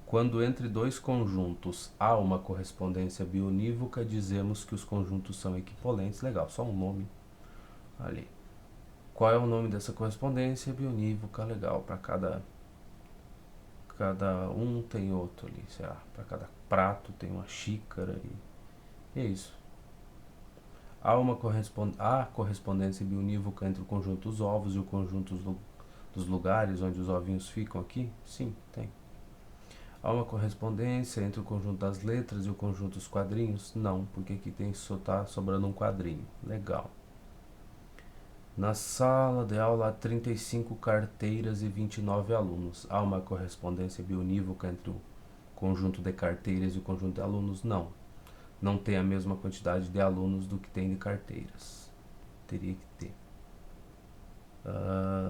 Quando entre dois conjuntos há uma correspondência biunívoca, dizemos que os conjuntos são equivalentes. Legal, só um nome ali. Qual é o nome dessa correspondência biunívoca? Legal, para cada um tem outro ali, sei lá, para cada prato tem uma xícara e é isso. Há correspondência biunívoca entre o conjunto dos ovos e o conjunto dos lugares onde os ovinhos ficam aqui? Sim, tem. Há uma correspondência entre o conjunto das letras e o conjunto dos quadrinhos? Não, porque aqui tá sobrando um quadrinho. Legal. Na sala de aula há 35 carteiras e 29 alunos. Há uma correspondência bionívoca entre o conjunto de carteiras e o conjunto de alunos? Não. Não tem a mesma quantidade de alunos do que tem de carteiras. Teria que ter.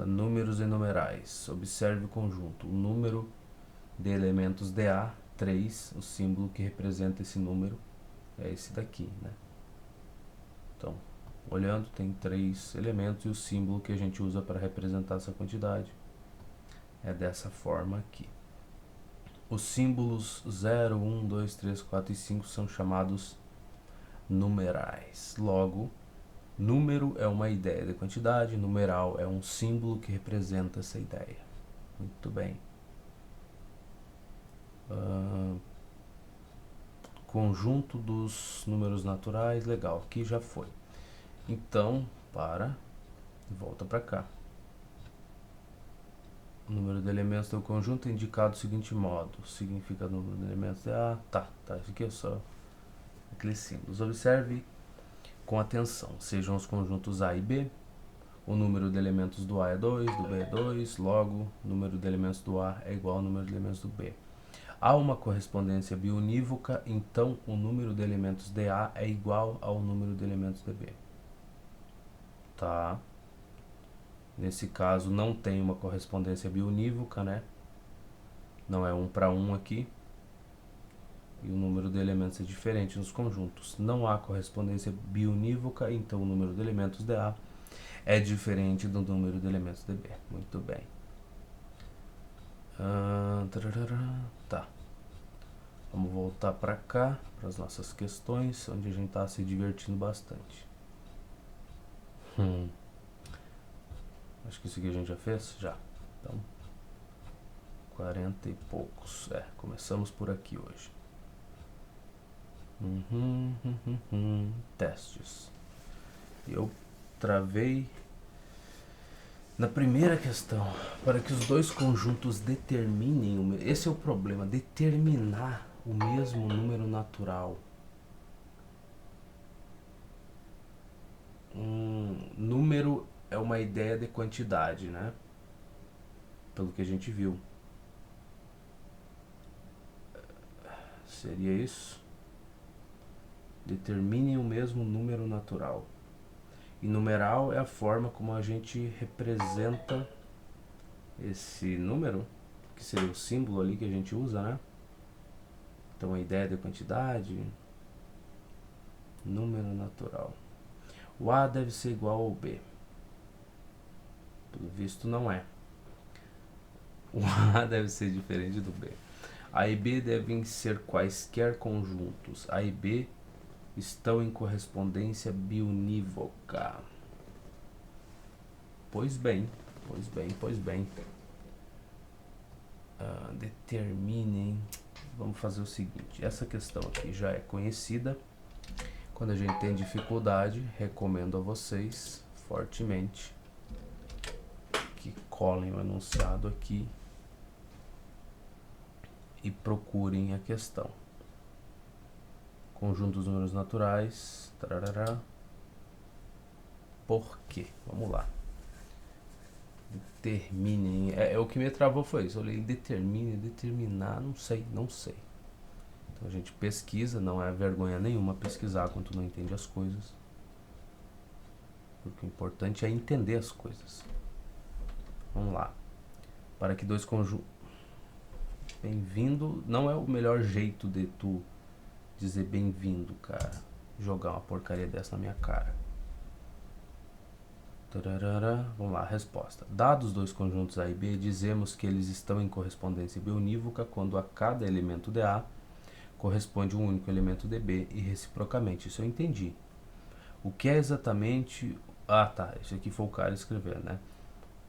Números e numerais. Observe o conjunto. O número de elementos de A, 3, o símbolo que representa esse número é esse daqui, né? Então, olhando, tem 3 elementos e o símbolo que a gente usa para representar essa quantidade é dessa forma aqui. Os símbolos 0, 1, 2, 3, 4 e 5 são chamados numerais. Logo, número é uma ideia de quantidade, numeral é um símbolo que representa essa ideia. Muito bem. Conjunto dos números naturais, legal, aqui já foi. Então, volta para cá. O número de elementos do conjunto é indicado do seguinte modo. Significa o número de elementos de A. Tá, isso aqui é só aqueles símbolos. Observe com atenção. Sejam os conjuntos A e B. O número de elementos do A é 2, do B é 2. Logo, o número de elementos do A é igual ao número de elementos do B. Há uma correspondência bionívoca, então o número de elementos de A é igual ao número de elementos de B. Tá? Nesse caso não tem uma correspondência bionívoca, né? Não é 1 para 1 aqui. E o número de elementos é diferente nos conjuntos. Não há correspondência bionívoca, então o número de elementos de A é diferente do número de elementos de B. Muito bem. Tá. Vamos voltar para cá, para as nossas questões, onde a gente está se divertindo bastante. Acho que isso aqui a gente já fez? Já. Então, 40 e poucos. Começamos por aqui hoje. Testes. Eu travei na primeira questão. Para que os dois conjuntos determinem... Esse é o problema, determinar o mesmo número natural. Número é uma ideia de quantidade, né? Pelo que a gente viu. Seria isso? Determinem o mesmo número natural. E numeral é a forma como a gente representa esse número, que seria o símbolo ali que a gente usa, né? Então a ideia de quantidade, número natural. O A deve ser igual ao B. Pelo visto não é. O A deve ser diferente do B. A e B devem ser quaisquer conjuntos. A e B estão em correspondência bionívoca. Pois bem. Determinem. Vamos fazer o seguinte. Essa questão aqui já é conhecida. Quando a gente tem dificuldade, recomendo a vocês fortemente que colhem o enunciado aqui e procurem a questão. Conjunto dos números naturais. Tarará. Por quê? Vamos lá. Determinem. O que me travou foi isso. Eu li determine, determinar, não sei. Então a gente pesquisa, não é vergonha nenhuma pesquisar quando tu não entende as coisas. Porque o importante é entender as coisas. Vamos lá. Para que dois conjuntos... Bem-vindo não é o melhor jeito de tu dizer bem-vindo, cara. Jogar uma porcaria dessa na minha cara. Vamos lá, resposta. Dados os dois conjuntos A e B, dizemos que eles estão em correspondência bionívoca quando a cada elemento de A corresponde um único elemento de B e reciprocamente. Isso eu entendi. O que é exatamente... Isso aqui foi o cara escrevendo, né?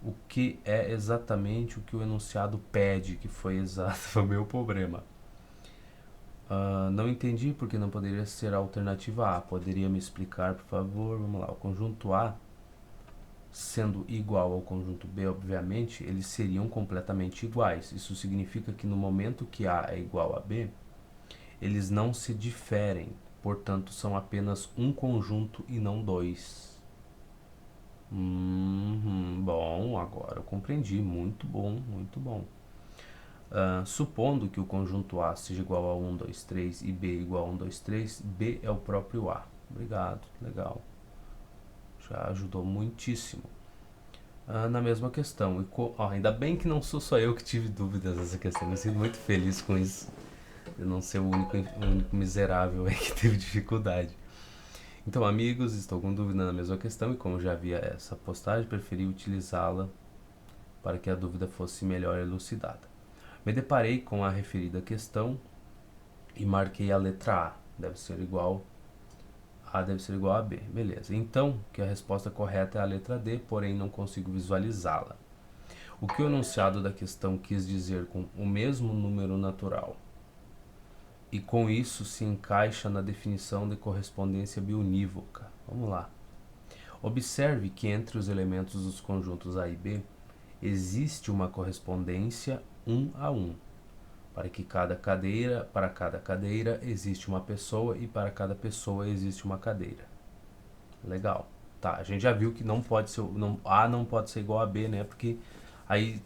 O que é exatamente o que o enunciado pede, que foi exato, foi o meu problema. Não entendi porque não poderia ser a alternativa A. Poderia me explicar, por favor? Vamos lá, o conjunto A sendo igual ao conjunto B, obviamente, eles seriam completamente iguais. Isso significa que no momento que A é igual a B, eles não se diferem, portanto, são apenas um conjunto e não dois. Bom, agora eu compreendi. Muito bom, muito bom. Supondo que o conjunto A seja igual a 1, 2, 3 e B igual a 1, 2, 3, B é o próprio A. Obrigado, legal. Já ajudou muitíssimo. Na mesma questão, ainda bem que não sou só eu que tive dúvidas nessa questão. Eu sinto muito feliz com isso. Eu não ser o único miserável aí que teve dificuldade. Então, amigos, estou com dúvida na mesma questão e como já havia essa postagem, preferi utilizá-la para que a dúvida fosse melhor elucidada. Me deparei com a referida questão e marquei a letra A. Deve ser igual a B. Beleza. Então, que a resposta correta é a letra D, porém não consigo visualizá-la. O que o enunciado da questão quis dizer com o mesmo número natural? E com isso se encaixa na definição de correspondência biunívoca. Vamos lá. Observe que entre os elementos dos conjuntos A e B existe uma correspondência 1 a 1. Para cada cadeira existe uma pessoa e para cada pessoa existe uma cadeira. Legal. Tá, a gente já viu que não pode ser, A não pode ser igual a B, né? Porque aí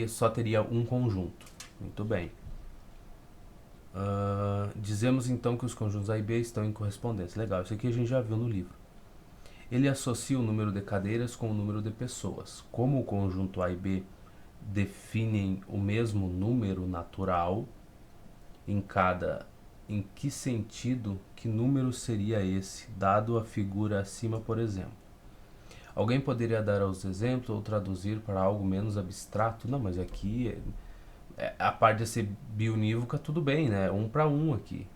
só teria um conjunto. Muito bem. Dizemos então que os conjuntos A e B estão em correspondência. Legal, isso aqui a gente já viu no livro. Ele associa o número de cadeiras com o número de pessoas. Como o conjunto A e B definem o mesmo número natural, em que sentido, que número seria esse, dado a figura acima, por exemplo? Alguém poderia dar os exemplos ou traduzir para algo menos abstrato? Não, mas aqui a parte de ser biunívoca, tudo bem, né? Um para um aqui,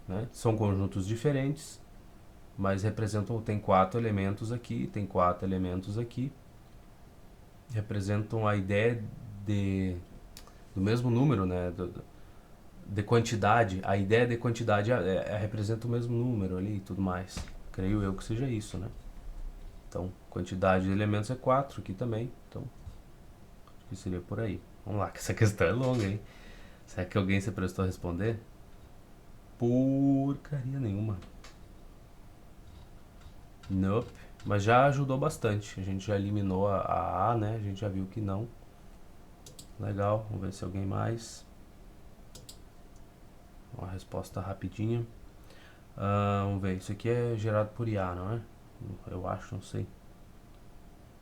né? São conjuntos diferentes, mas representam, tem 4 elementos aqui, tem 4 elementos aqui, representam a ideia do mesmo número, né? De quantidade, a ideia de quantidade representa o mesmo número ali e tudo mais. Creio eu que seja isso, né? Então, quantidade de elementos é 4 aqui também, então acho que seria por aí. Vamos lá, que essa questão é longa, hein? Será que alguém se prestou a responder? Porcaria nenhuma. Nope. Mas já ajudou bastante. A gente já eliminou a A, né? A gente já viu que não. Legal. Vamos ver se alguém mais. Uma resposta rapidinha. Vamos ver. Isso aqui é gerado por IA, não é? Eu acho, não sei.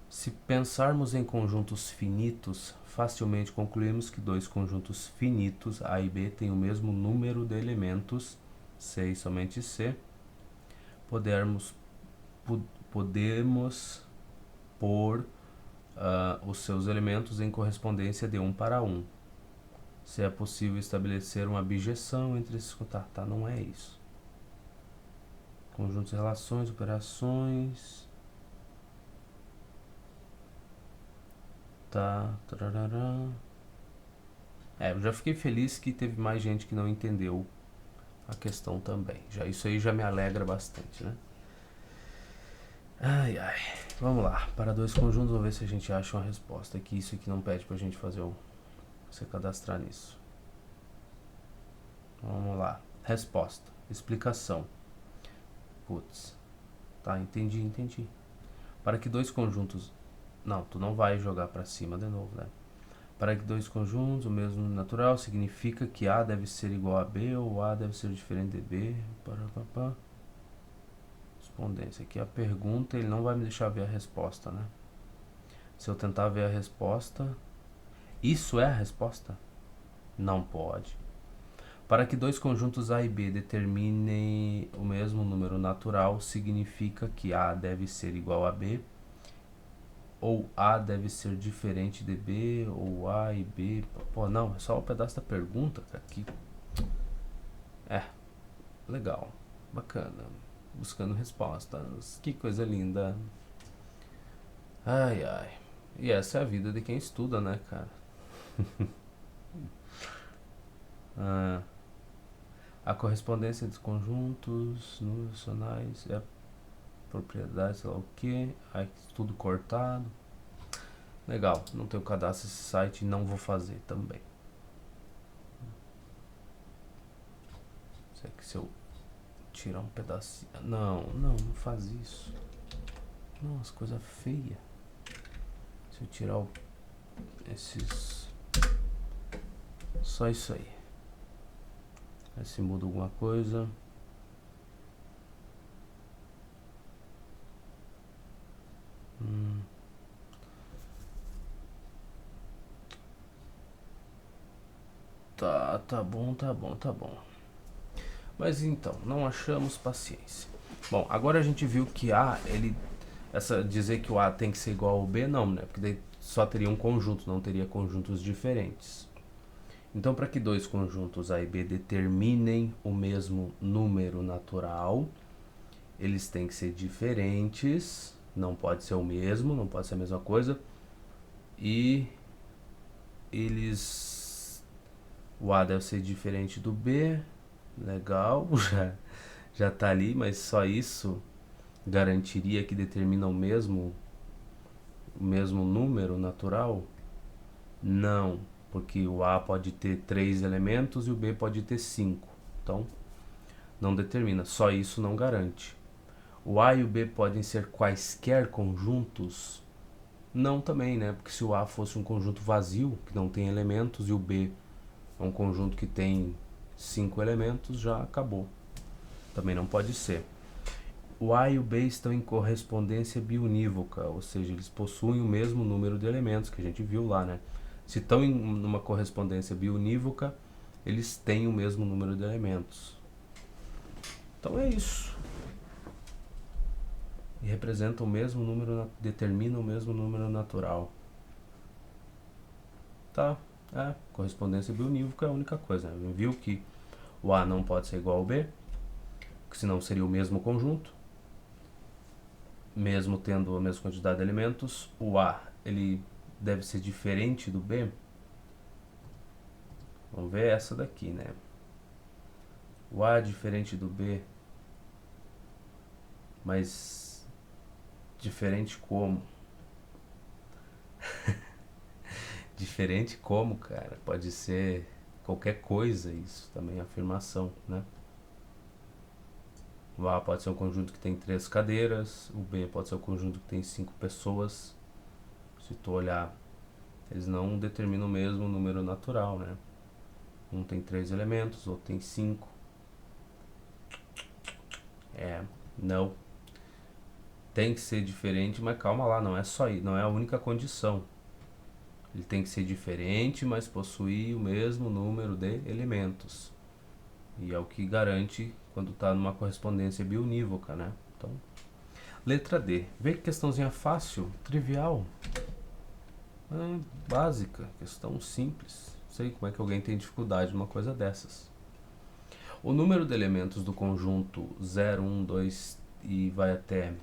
Se pensarmos em conjuntos finitos, facilmente concluímos que dois conjuntos finitos, A e B, têm o mesmo número de elementos, C e somente C. Podemos pôr os seus elementos em correspondência de 1 para 1. Se é possível estabelecer uma bijeção entre esses... Tá, não é isso. Conjuntos, relações, operações... Tá, tarará. Eu já fiquei feliz que teve mais gente que não entendeu a questão também. Isso aí já me alegra bastante, né? Ai, ai. Vamos lá. Para dois conjuntos, vamos ver se a gente acha uma resposta aqui. Isso aqui não pede pra gente fazer você cadastrar nisso. Vamos lá. Resposta. Explicação. Putz. Tá, entendi. Para que dois conjuntos... Não, tu não vai jogar pra cima de novo, né? Para que dois conjuntos, o mesmo natural, significa que A deve ser igual a B ou A deve ser diferente de B. Respondência. Aqui a pergunta, ele não vai me deixar ver a resposta, né? Se eu tentar ver a resposta... Isso é a resposta? Não pode. Para que dois conjuntos A e B determinem o mesmo número natural, significa que A deve ser igual a B, ou A deve ser diferente de B, ou A e B... Pô, não, é só um pedaço da pergunta, cara. Legal, bacana. Buscando respostas. Que coisa linda. Ai, ai. E essa é a vida de quem estuda, né, cara? A correspondência dos conjuntos nocionais propriedade, sei lá o que, aí tudo cortado. Legal, não tenho cadastro nesse site e não vou fazer também. Será que se eu tirar um pedacinho... Não faz isso. Nossa, coisa feia. Se eu tirar esses... Só isso aí. Aí se muda alguma coisa. Tá bom. Mas então, não achamos, paciência. Bom, agora a gente viu que A, dizer que o A tem que ser igual ao B, não, né? Porque daí só teria um conjunto, não teria conjuntos diferentes. Então, para que dois conjuntos A e B determinem o mesmo número natural, eles têm que ser diferentes, não pode ser o mesmo, não pode ser a mesma coisa, e o A deve ser diferente do B, legal, já tá ali, mas só isso garantiria que determina o mesmo número natural? Não, porque o A pode ter 3 elementos e o B pode ter 5. Então, não determina, só isso não garante. O A e o B podem ser quaisquer conjuntos? Não também, né? Porque se o A fosse um conjunto vazio, que não tem elementos, e o B é um conjunto que tem 5 elementos, já acabou. Também não pode ser. O A e o B estão em correspondência biunívoca, ou seja, eles possuem o mesmo número de elementos, que a gente viu lá, né? Se estão em uma correspondência biunívoca, eles têm o mesmo número de elementos. Então é isso. E representa o mesmo número, determina o mesmo número natural. Tá? Correspondência biunívoca é a única coisa, né? Viu que o A não pode ser igual ao B, porque senão seria o mesmo conjunto. Mesmo tendo a mesma quantidade de elementos, o A ele deve ser diferente do B. Vamos ver essa daqui, né? O A é diferente do B, mas diferente como? Diferente como, cara? Pode ser qualquer coisa, isso também é afirmação, né? O A pode ser um conjunto que tem 3 cadeiras, o B pode ser um conjunto que tem 5 pessoas. Se tu olhar, eles não determinam o mesmo número natural, né? Um tem 3 elementos, outro tem 5. Não. Tem que ser diferente, mas calma lá, não é só isso, não é a única condição. Ele tem que ser diferente, mas possuir o mesmo número de elementos. E é o que garante quando está numa correspondência biunívoca, né? Então, letra D. Vê que questãozinha fácil, trivial. Básica, questão simples. Não sei como é que alguém tem dificuldade numa coisa dessas. O número de elementos do conjunto 0, 1, 2 e vai até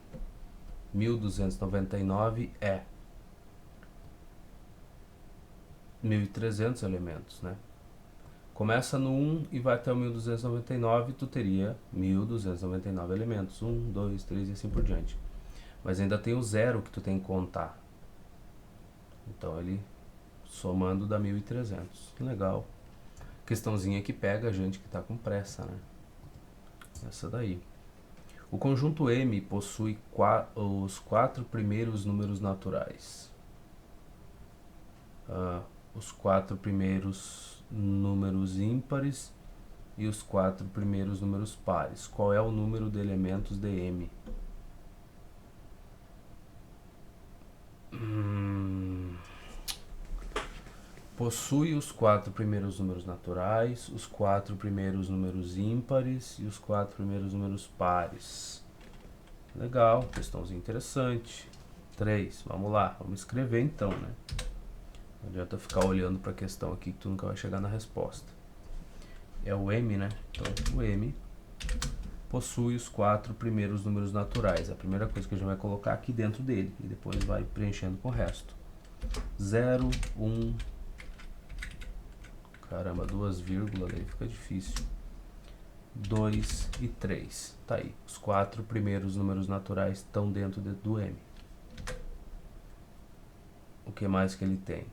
1299 é 1300 elementos, né? Começa no 1 e vai até o 1299, tu teria 1299 elementos. 1, 2, 3 e assim por diante. Mas ainda tem o 0 que tu tem que contar. Então ele somando dá 1300. Legal. Questãozinha que pega a gente que está com pressa, né? Essa daí. O conjunto M possui os 4 primeiros números naturais. Os 4 primeiros números ímpares e os 4 primeiros números pares. Qual é o número de elementos de M? Possui os 4 primeiros números naturais, os 4 primeiros números ímpares e os 4 primeiros números pares. Legal, questãozinha interessante. 3, vamos lá, vamos escrever então, né? Não adianta ficar olhando para a questão aqui que tu nunca vai chegar na resposta. É o M, né? Então, o M possui os 4 primeiros números naturais. A primeira coisa que a gente vai colocar aqui dentro dele e depois vai preenchendo com o resto. 0, 1... Caramba, 2 vírgulas, daí fica difícil. 2 e 3. Tá aí. Os 4 primeiros números naturais estão dentro do M. O que mais que ele tem?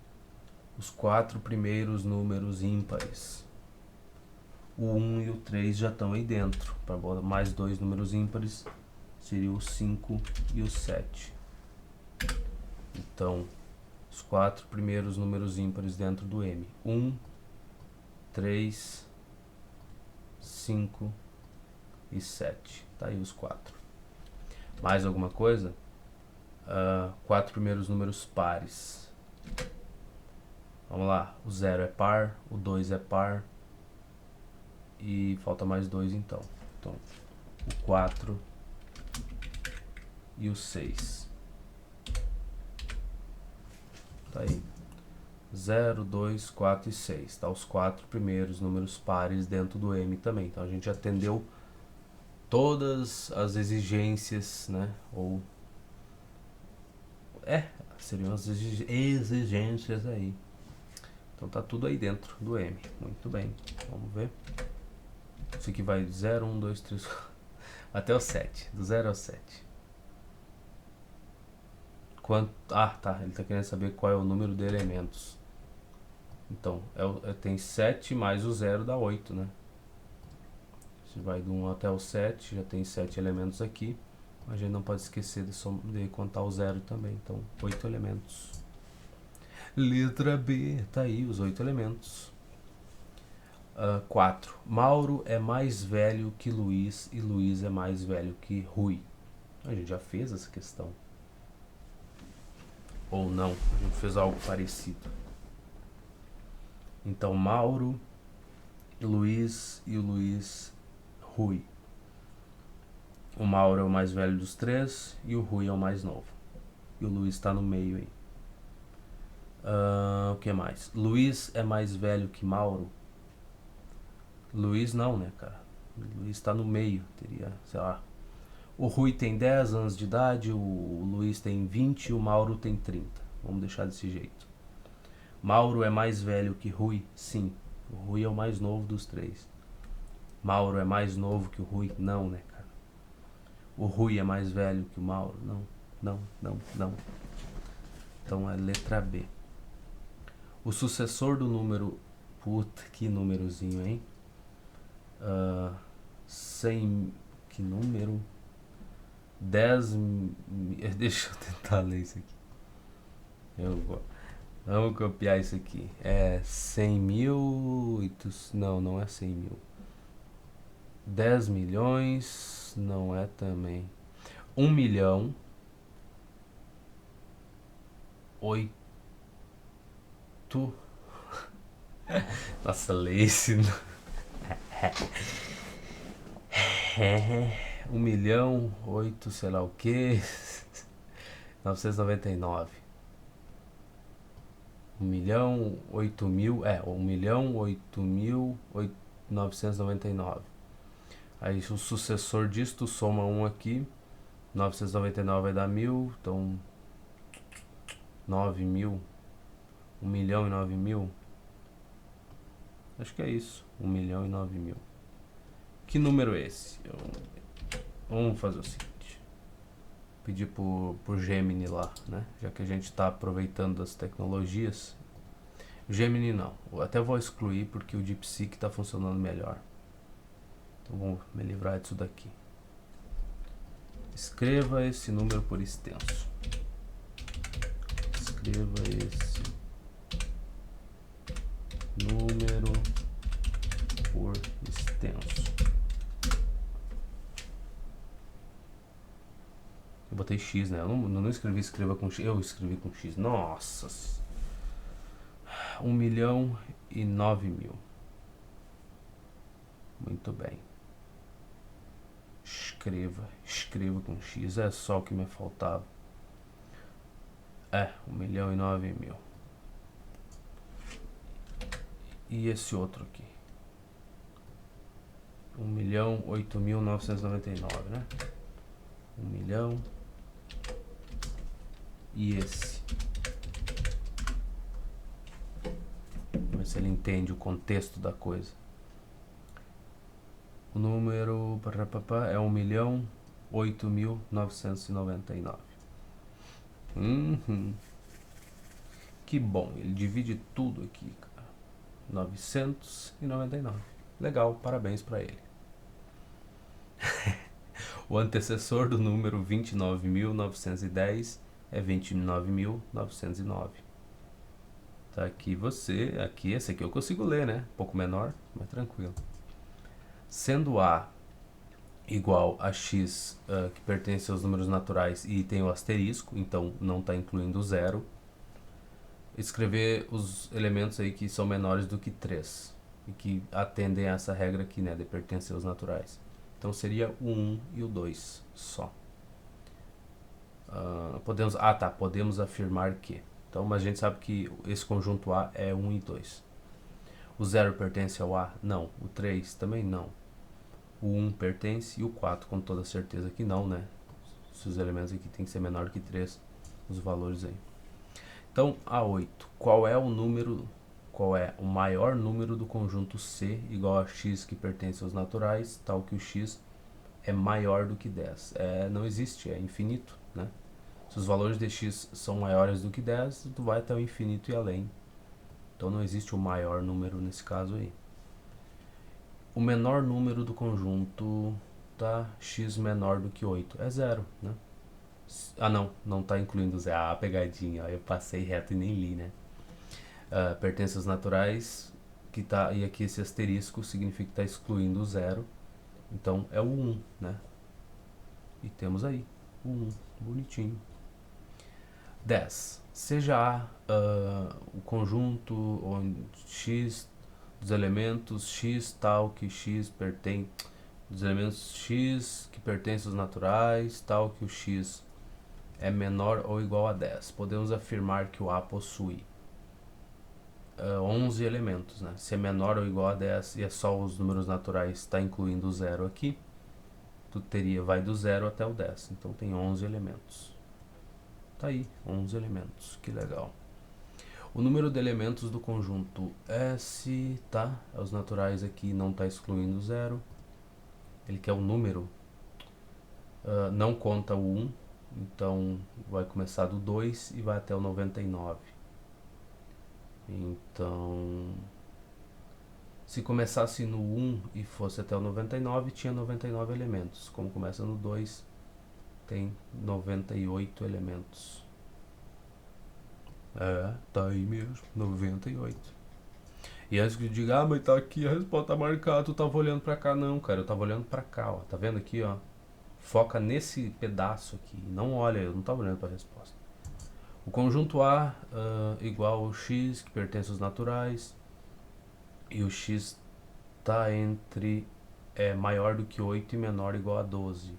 Os 4 primeiros números ímpares. O 1 e o 3 já estão aí dentro. Para mais 2 números ímpares, seria o 5 e o 7. Então, os 4 primeiros números ímpares dentro do M. 1, 3, 5 e 7. Tá aí os 4. Mais alguma coisa? 4 primeiros números pares. Vamos lá. O 0 é par, o 2 é par. E falta mais 2 então. Então, o 4 e o 6. Tá aí. 0, 2, 4 e 6. Tá os 4 primeiros números pares dentro do M também. Então a gente atendeu todas as exigências, né? Ou seriam as exigências aí. Então tá tudo aí dentro do M. Muito bem. Vamos ver. Isso aqui vai 0, 1, 2, 3, até o 7. Do 0 ao 7. Tá. Ele tá querendo saber qual é o número de elementos. Então, tem 7 mais o 0 dá 8, né? Se vai do 1 até o 7, já tem 7 elementos aqui. A gente não pode esquecer de contar o 0 também. Então, 8 elementos. Letra B, tá aí os 8 elementos. 4. Mauro é mais velho que Luiz e Luiz é mais velho que Rui. A gente já fez essa questão. Ou não, a gente fez algo parecido. Então, Mauro, Luiz e o Luiz, Rui. O Mauro é o mais velho dos 3 e o Rui é o mais novo. E o Luiz está no meio aí. O que mais? Luiz é mais velho que Mauro? Luiz não, né, cara? Luiz está no meio, teria, sei lá. O Rui tem 10 anos de idade, o Luiz tem 20 e o Mauro tem 30. Vamos deixar desse jeito. Mauro é mais velho que Rui? Sim. O Rui é o mais novo dos 3. Mauro é mais novo que o Rui? Não, né, cara? O Rui é mais velho que o Mauro? Não. Então é letra B. O sucessor do número... Puta, que númerozinho, hein? 100... Que número? 10... Deixa eu tentar ler isso aqui. Vamos copiar isso aqui. É 100 mil... Não é 100 mil. 10 milhões... Não é também. 1 milhão... 8... Nossa, lê esse... 1 milhão, 8, sei lá o que, 999. 1 milhão, 8 mil, 1 milhão, 8 mil, 999. Aí o sucessor disso, tu soma um aqui, 999 vai dar 1000, então 9 mil, 1 milhão e 9 mil. Acho que é isso, 1 milhão e 9 mil. Que número é esse? Vamos fazer o seguinte. Pedir por Gemini lá, né? Já que a gente está aproveitando das tecnologias. Gemini não. Eu até vou excluir porque o DeepSeek está funcionando melhor. Então vamos me livrar disso daqui. Escreva esse número por extenso. Escreva esse número por extenso. Eu botei X, né? Eu não escrevi escreva com X. Eu escrevi com X. Nossa. 1 milhão e 9 mil. Muito bem. Escreva com X. É só o que me faltava. 1 milhão e 9 mil. E esse outro aqui? 1 milhão 8.999, né? 1 milhão. E esse? Vamos ver se ele entende o contexto da coisa. O número é 1.008.999. Que bom, ele divide tudo aqui, cara. 999. Legal, parabéns para ele. O antecessor do número 29.910 é 29.909. Tá aqui você, aqui esse aqui eu consigo ler, né? Um pouco menor, mas tranquilo. Sendo A igual a x que pertence aos números naturais e tem o asterisco, então não está incluindo o zero. Escrever os elementos aí que são menores do que 3 e que atendem a essa regra aqui, né, de pertencer aos naturais. Então seria o 1 e o 2 só. Podemos afirmar que. Então, mas a gente sabe que esse conjunto A é 1 e 2. O 0 pertence ao A? Não. O 3 também não. O 1 pertence e o 4 com toda certeza que não, né? Se os elementos aqui tem que ser menor que 3, os valores aí. Então, A8. Qual é o maior número do conjunto C igual a x que pertence aos naturais, tal que o x é maior do que 10? Não existe, é infinito, né? Se os valores de x são maiores do que 10, tu vai até o infinito e além. Então não existe o maior número nesse caso aí. O menor número do conjunto tá x menor do que 8 é 0, né? Não está incluindo zero. Pegadinha, ó, eu passei reto e nem li, né? Pertence aos naturais, e aqui esse asterisco significa que está excluindo o zero. Então é o 1, né? E temos aí o 1, bonitinho. 10. Seja o conjunto onde x dos elementos x tal que x pertence dos elementos x que pertencem aos naturais, tal que o x é menor ou igual a 10. Podemos afirmar que o A possui 11 elementos, né? Se é menor ou igual a 10 e é só os números naturais, está incluindo o zero aqui, vai do 0 até o 10. Então tem 11 elementos. Tá aí, 11 elementos. Que legal. O número de elementos do conjunto S, tá? Os naturais aqui não está excluindo o zero. Ele quer o número. Não conta o 1. Então vai começar do 2 e vai até o 99. Então, se começasse no 1 e fosse até o 99, tinha 99 elementos. Como começa no 2, tem 98 elementos. Tá aí mesmo, 98. E antes que eu diga, mas tá aqui, a resposta tá marcada, tu tava olhando pra cá. Não, cara, eu tava olhando pra cá, ó. Tá vendo aqui, ó? Foca nesse pedaço aqui. Não olha, eu não tava olhando pra resposta. O conjunto A igual ao x, que pertence aos naturais. E o x tá entre maior do que 8 e menor ou igual a 12.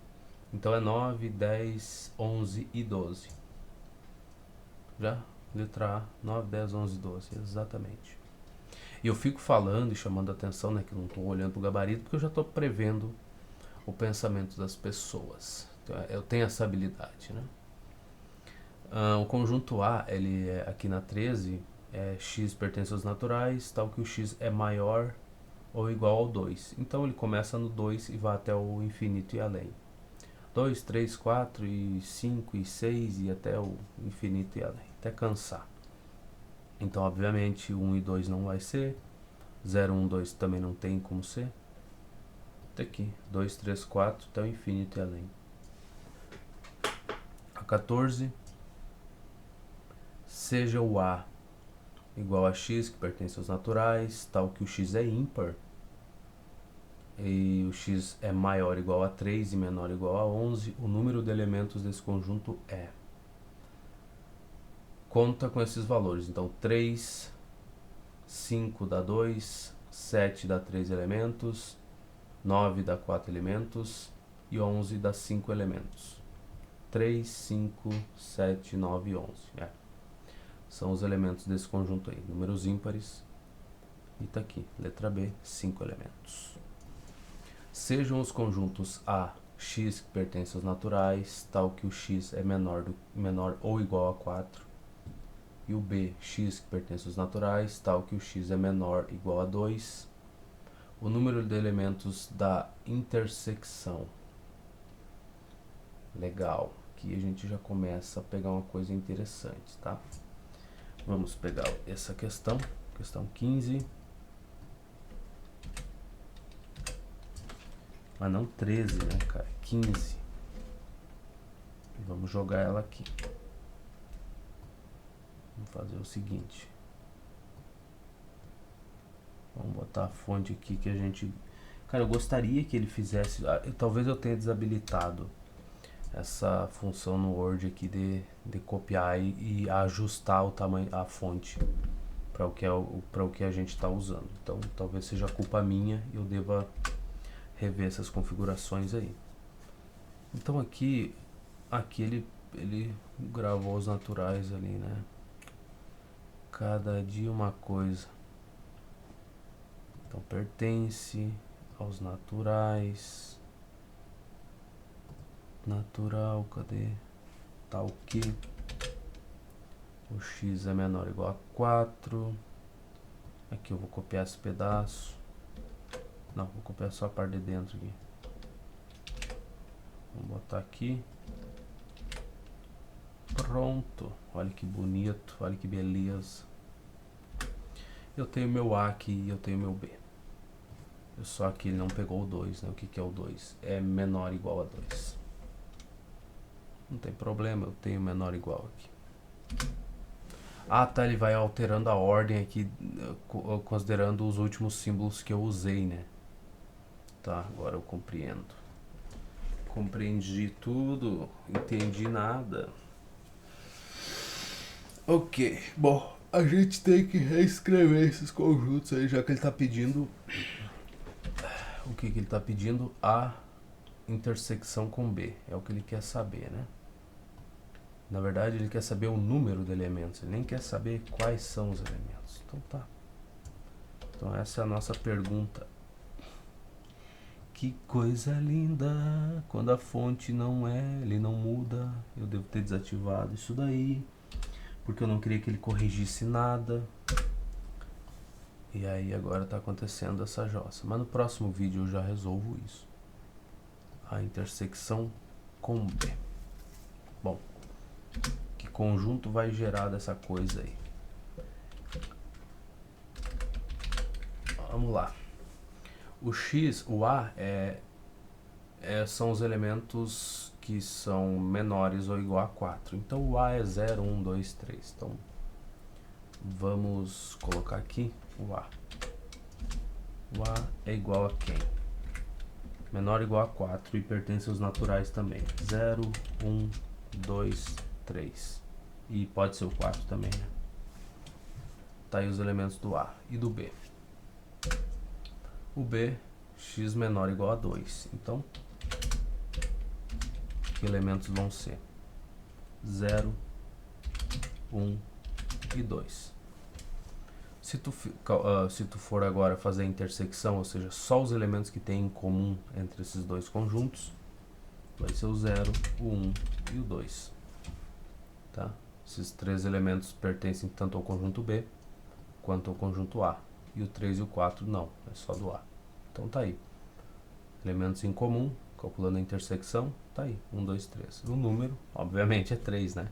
Então é 9, 10, 11 e 12. Já? Letra A, 9, 10, 11 e 12. Exatamente. E eu fico falando e chamando a atenção, né, que eu não estou olhando para o gabarito, porque eu já estou prevendo o pensamento das pessoas. Então, eu tenho essa habilidade, né? O conjunto A, ele é aqui na 13, x pertence aos naturais, tal que o x é maior ou igual ao 2. Então ele começa no 2 e vai até o infinito e além. 2, 3, 4 e 5 e 6 e até o infinito e além, até cansar. Então, obviamente, 1 e 2 não vai ser. 0, 1, 2 também não tem como ser. Até aqui. 2, 3, 4 até o infinito e além. A 14. Seja o A igual a x, que pertence aos naturais, tal que o x é ímpar. E o x é maior ou igual a 3 e menor ou igual a 11. O número de elementos desse conjunto é... Conta com esses valores. Então, 3, 5 dá 2, 7 dá 3 elementos, 9 dá 4 elementos e 11 dá 5 elementos. 3, 5, 7, 9 e 11. São os elementos desse conjunto aí. Números ímpares. E tá aqui, letra B, 5 elementos. Sejam os conjuntos A, x que pertence aos naturais, tal que o x é menor ou igual a 4. E o B, x que pertence aos naturais, tal que o x é menor ou igual a 2. o número de elementos da intersecção. Legal, aqui a gente já começa a pegar uma coisa interessante, tá? Vamos pegar essa questão 15, mas não 13, né, cara, 15. E vamos jogar ela aqui. Vamos fazer o seguinte. Vamos botar a fonte aqui que a gente... Cara, eu gostaria que ele fizesse... talvez eu tenha desabilitado essa função no Word aqui de copiar e ajustar o tamanho, a fonte para o que a gente está usando. Então talvez seja culpa minha e eu deva rever essas configurações aí. Então aqui ele gravou os naturais ali, né? Cada dia uma coisa. Então pertence aos naturais. Natural, cadê? Tá o que? O x é menor ou igual a 4. Aqui eu vou copiar esse pedaço. Não, vou copiar só a parte de dentro aqui. Vamos botar aqui. Pronto. Olha que bonito, olha que beleza. Eu tenho meu A aqui e eu tenho meu B. Só que ele não pegou o 2, né? O que que é o 2? É menor ou igual a 2. Não tem problema, eu tenho menor ou igual aqui. Ah, tá, ele vai alterando a ordem aqui, considerando os últimos símbolos que eu usei, né? Tá, agora eu compreendo. Compreendi tudo, entendi nada. Ok, bom, a gente tem que reescrever esses conjuntos aí, já que ele tá pedindo... O que que ele tá pedindo? A intersecção com B, é o que ele quer saber, né? Na verdade, ele quer saber o número de elementos, ele nem quer saber quais são os elementos. Então tá. Então essa é a nossa pergunta. Que coisa linda, quando a fonte não é, ele não muda. Eu devo ter desativado isso daí, porque eu não queria que ele corrigisse nada. E aí agora tá acontecendo essa jossa. Mas no próximo vídeo eu já resolvo isso. A intersecção com B. Bom, que conjunto vai gerar dessa coisa aí? Vamos lá. O X, o A são os elementos que são menores ou igual a 4. Então o A é 0, 1, 2, 3. Então vamos colocar aqui o A. O A é igual a quem? Menor ou igual a 4 e pertence aos naturais também. 0, 1, 2, 3. E pode ser o 4 também, né? Tá aí os elementos do A e do B. O B, x menor ou igual a 2. Então, que elementos vão ser? 0, 1 e 2. Se tu for agora fazer a intersecção, ou seja, só os elementos que tem em comum entre esses dois conjuntos, vai ser o 0, o 1 e o 2. Tá? Esses três elementos pertencem tanto ao conjunto B quanto ao conjunto A. E o 3 e o 4 não, é só do A. Então tá aí. Elementos em comum, calculando a intersecção, tá aí, 1, 2, 3. O número, obviamente, é 3, né?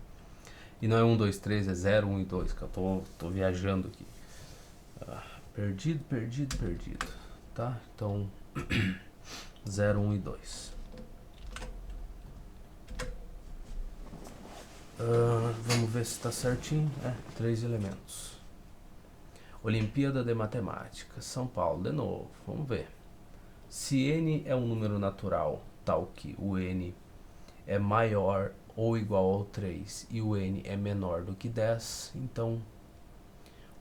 E não é 1, 2, 3, é 0, 1 e 2, que eu tô viajando aqui. Perdido. Tá? Então, 0, 1 e 2. Vamos ver se está certinho. 3 elementos. Olimpíada de Matemática, São Paulo, de novo. Vamos ver. Se n é um número natural, tal que o n é maior ou igual ao 3 e o n é menor do que 10, então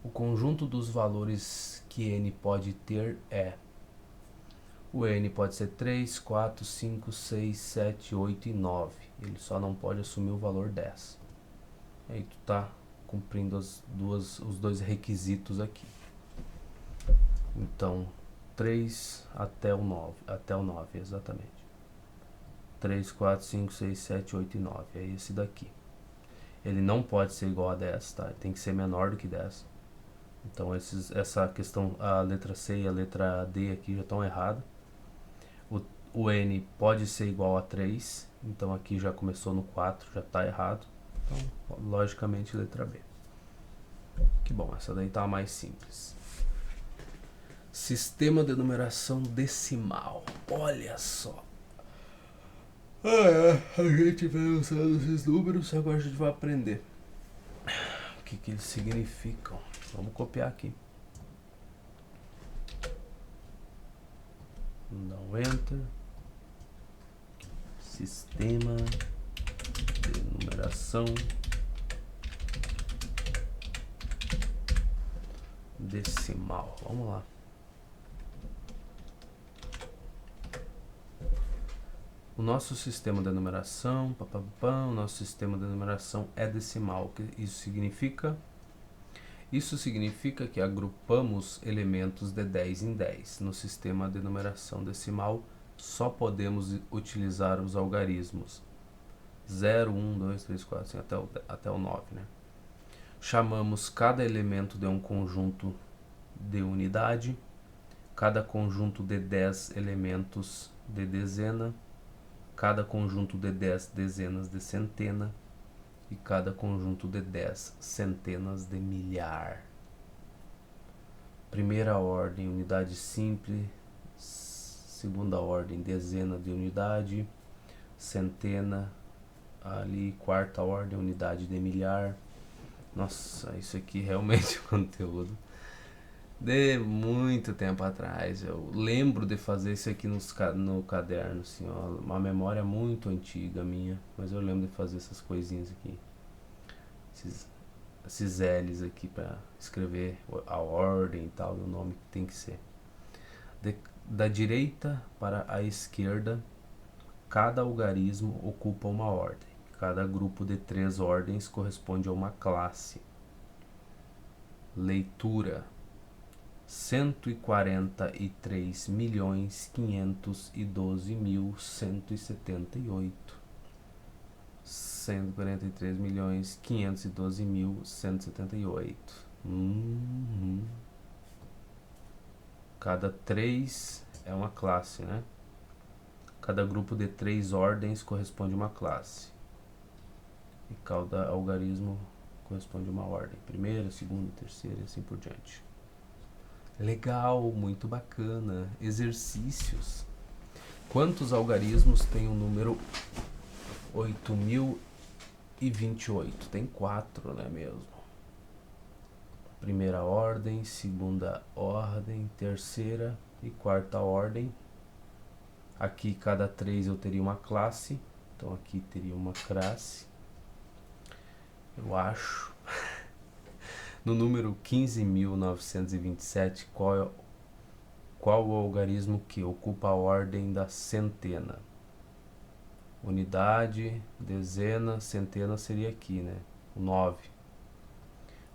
o conjunto dos valores que n pode ter é... O n pode ser 3, 4, 5, 6, 7, 8 e 9. Ele só não pode assumir o valor 10. Aí tu tá cumprindo os dois requisitos aqui. Então, 3 até o 9, exatamente. 3, 4, 5, 6, 7, 8 e 9. É esse daqui. Ele não pode ser igual a 10, tá? Ele tem que ser menor do que 10. Então essa questão, a letra C e a letra D aqui já estão erradas. O N pode ser igual a 3, então aqui já começou no 4, já está errado. Então, logicamente, letra B. Que bom, essa daí tá mais simples. Sistema de numeração decimal. Olha só. A gente vai usando esses números, agora a gente vai aprender o que eles significam. Vamos copiar aqui. Dá um enter. Sistema de numeração decimal. Vamos lá. O nosso sistema de numeração, o nosso sistema de numeração é decimal. O que isso significa? Isso significa que agrupamos elementos de 10 em 10. No sistema de numeração decimal, só podemos utilizar os algarismos 0, 1, 2, 3, 4, 5, até o 9, né? Chamamos cada elemento de um conjunto de unidade, cada conjunto de 10 elementos de dezena, cada conjunto de 10 dezenas de centena e cada conjunto de 10 centenas de milhar. Primeira ordem, unidade simples. Segunda ordem, dezena de unidade. Centena. Ali, quarta ordem, unidade de milhar. Nossa, isso aqui realmente é conteúdo de muito tempo atrás. Eu lembro de fazer isso aqui no caderno, assim, ó, uma memória muito antiga minha, mas eu lembro de fazer essas coisinhas aqui, esses L's aqui para escrever a ordem e tal, o nome que tem que ser. Da direita para a esquerda, cada algarismo ocupa uma ordem. Cada grupo de 3 ordens corresponde a uma classe. Leitura: 143.512.178. 143.512.178. Cada 3 é uma classe, né? Cada grupo de 3 ordens corresponde a uma classe. E cada algarismo corresponde a uma ordem. Primeira, segunda, terceira e assim por diante. Legal, muito bacana. Exercícios. Quantos algarismos tem o número 8028? Tem 4, não é mesmo? Primeira ordem, segunda ordem, terceira e quarta ordem. Aqui cada 3 eu teria uma classe. Então aqui teria uma classe. Eu acho. No número 15.927, qual o algarismo que ocupa a ordem da centena? Unidade, dezena, centena seria aqui, né? O 9.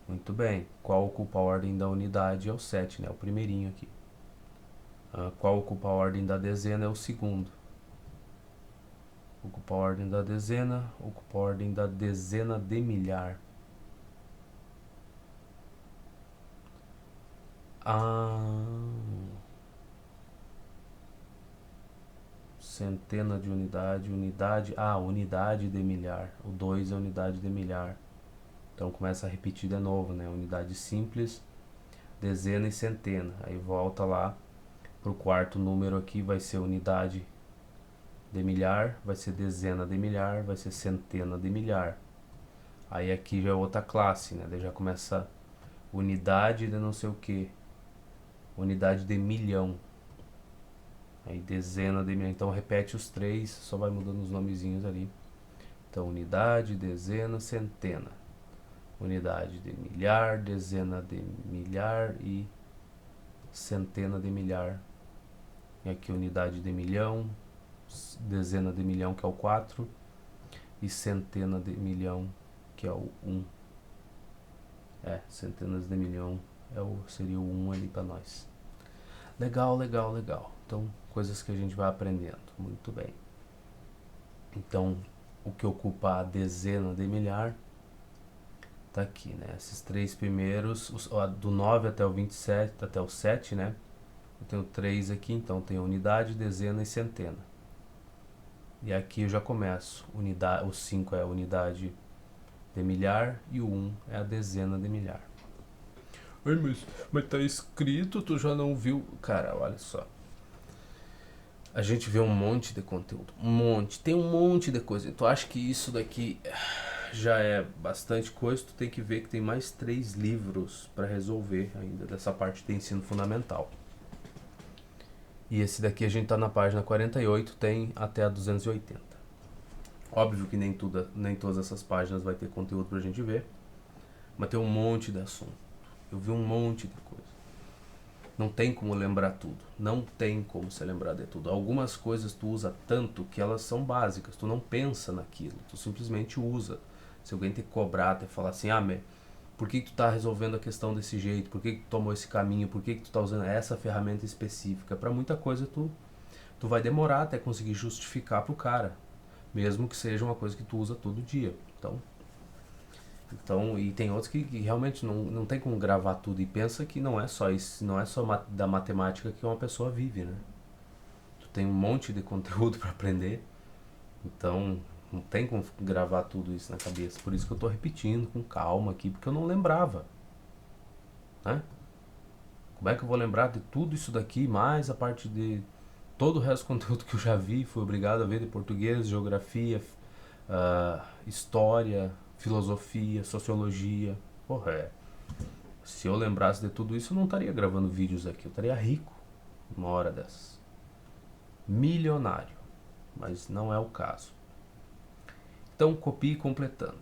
Muito bem. Qual ocupa a ordem da unidade? É o 7, né? O primeirinho aqui. Qual ocupa a ordem da dezena? É o segundo. Ocupa a ordem da dezena, ocupa a ordem da dezena de milhar. Centena de unidade, unidade de milhar. O 2 é unidade de milhar. Então começa a repetir de novo, né? Unidade simples, dezena e centena. Aí volta lá pro quarto número aqui, vai ser unidade de milhar, vai ser dezena de milhar, vai ser centena de milhar. Aí aqui já é outra classe, né? Daí já começa unidade de não sei o que. Unidade de milhão. Aí dezena de milhão. Então repete os 3, só vai mudando os nomezinhos ali. Então unidade, dezena, centena. Unidade de milhar, dezena de milhar e centena de milhar. E aqui unidade de milhão, dezena de milhão, que é o 4, e centena de milhão, que é o 1. Centenas de milhão seria o 1 ali para nós. Legal, legal, legal. Então, coisas que a gente vai aprendendo. Muito bem. Então, o que ocupa a dezena de milhar? tá aqui, né? Esses três primeiros, do 9 até o 27, até o 7, né? Eu tenho 3 aqui, então tem unidade, dezena e centena. E aqui eu já começo. O 5 é a unidade de milhar e o 1 é a dezena de milhar. Ai, mas tá escrito, tu já não viu? Cara, olha só. A gente vê um monte de conteúdo. Tem um monte de coisa. Tu acha que isso daqui já é bastante coisa? Tu tem que ver que tem mais 3 livros para resolver ainda dessa parte de ensino fundamental. E esse daqui a gente tá na página 48, tem até a 280. Óbvio que nem todas essas páginas vai ter conteúdo pra gente ver, mas tem um monte de assunto. Eu vi um monte de coisa. Não tem como lembrar tudo. Não tem como se lembrar de tudo. Algumas coisas tu usa tanto que elas são básicas. Tu não pensa naquilo. Tu simplesmente usa. Se alguém te cobrar, te falar assim, por que tu tá resolvendo a questão desse jeito? Por que tu tomou esse caminho? Por que tu tá usando essa ferramenta específica? Para muita coisa tu vai demorar até conseguir justificar pro cara. Mesmo que seja uma coisa que tu usa todo dia. Então, e tem outros que realmente não tem como gravar tudo. E pensa que não é só isso, não é só da matemática que uma pessoa vive, né? Tu tem um monte de conteúdo para aprender. Então, não tem como gravar tudo isso na cabeça. Por isso que eu tô repetindo com calma aqui, porque eu não lembrava. Né? Como é que eu vou lembrar de tudo isso daqui, mais a parte de todo o resto do conteúdo que eu já vi, fui obrigado a ver de português, geografia, história, filosofia, sociologia. Porra, se eu lembrasse de tudo isso, eu não estaria gravando vídeos aqui. Eu estaria rico uma hora dessas. Milionário. Mas não é o caso. Então, copie completando.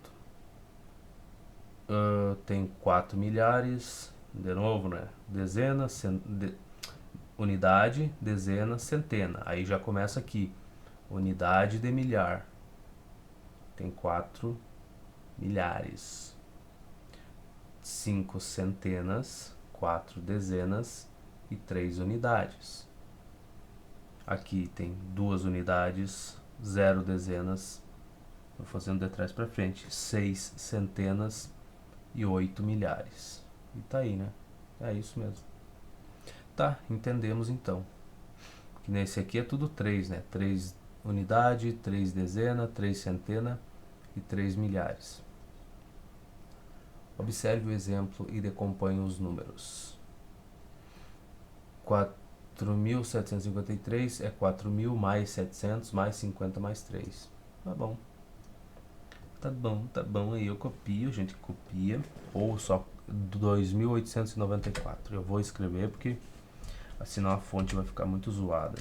Tem 4 milhares. De novo, né? Dezena, unidade, dezena, centena. Aí já começa aqui. Unidade de milhar. Tem 4 milhares. 5 centenas, 4 dezenas e 3 unidades. Aqui tem 2 unidades, 0 dezenas, vou fazendo de trás para frente, 6 centenas e 8 milhares. E tá aí, né? É isso mesmo. Tá, entendemos então. Que nesse aqui é tudo 3, né? 3 unidade, 3 dezena, 3 centena e 3 milhares. Observe o exemplo e decomponha os números. 4.753 é 4.000 mais 700 mais 50 mais 3. Tá bom. Tá bom. Aí eu copio, a gente copia. Ou só 2.894. Eu vou escrever porque senão a fonte vai ficar muito zoada.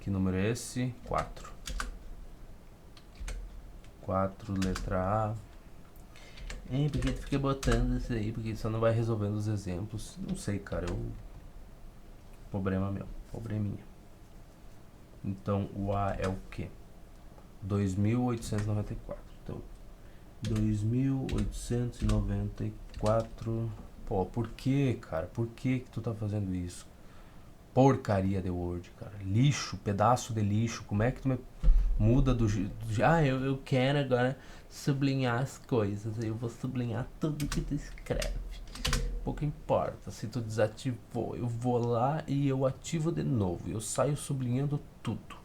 Que número é esse? 4. 4, letra A. Por que tu fica botando isso aí? Porque só não vai resolvendo os exemplos. Não sei, cara. Problema meu. Probleminha. Então, o A é o quê? 2.894. Então, 2.894. Pô, por que, cara? Por que tu tá fazendo isso? Porcaria de Word, cara. Lixo, pedaço de lixo. Como é que tu me muda eu quero agora sublinhar as coisas. Eu vou sublinhar tudo que tu escreve. Pouco importa se tu desativou. Eu vou lá e eu ativo de novo. Eu saio sublinhando tudo.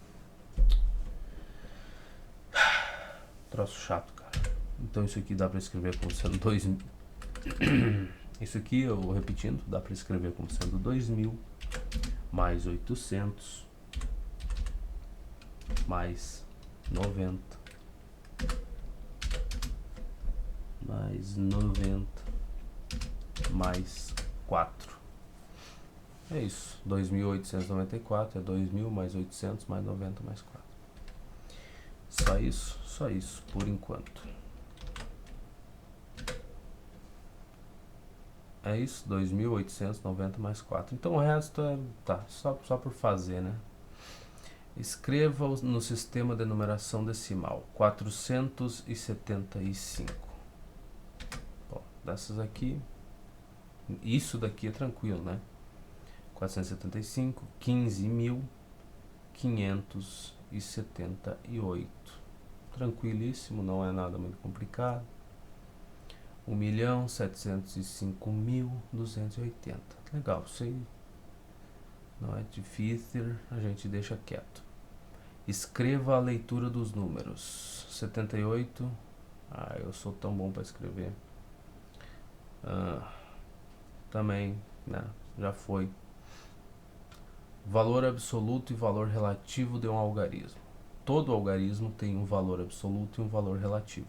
Troço chato, cara. Então isso aqui dá pra escrever como sendo 2.000. Isso aqui, eu repetindo, dá pra escrever como sendo 2.000 mais 800 mais 90 mais 90 mais 4. É isso. 2.894 é 2.000 mais 800 mais 90 mais 4. Só isso, por enquanto. É isso, 2.890 mais 4. Então o resto é, só por fazer, né? Escreva no sistema de numeração decimal 475. Bom, dessas aqui, isso daqui é tranquilo, né? 475, 15.578. Tranquilíssimo, não é nada muito complicado. 1.705.280. Legal, isso aí não é difícil, a gente deixa quieto. Escreva a leitura dos números. 78. Eu sou tão bom para escrever. Também, né? Já foi. Valor absoluto e valor relativo de um algarismo. Todo algarismo tem um valor absoluto e um valor relativo.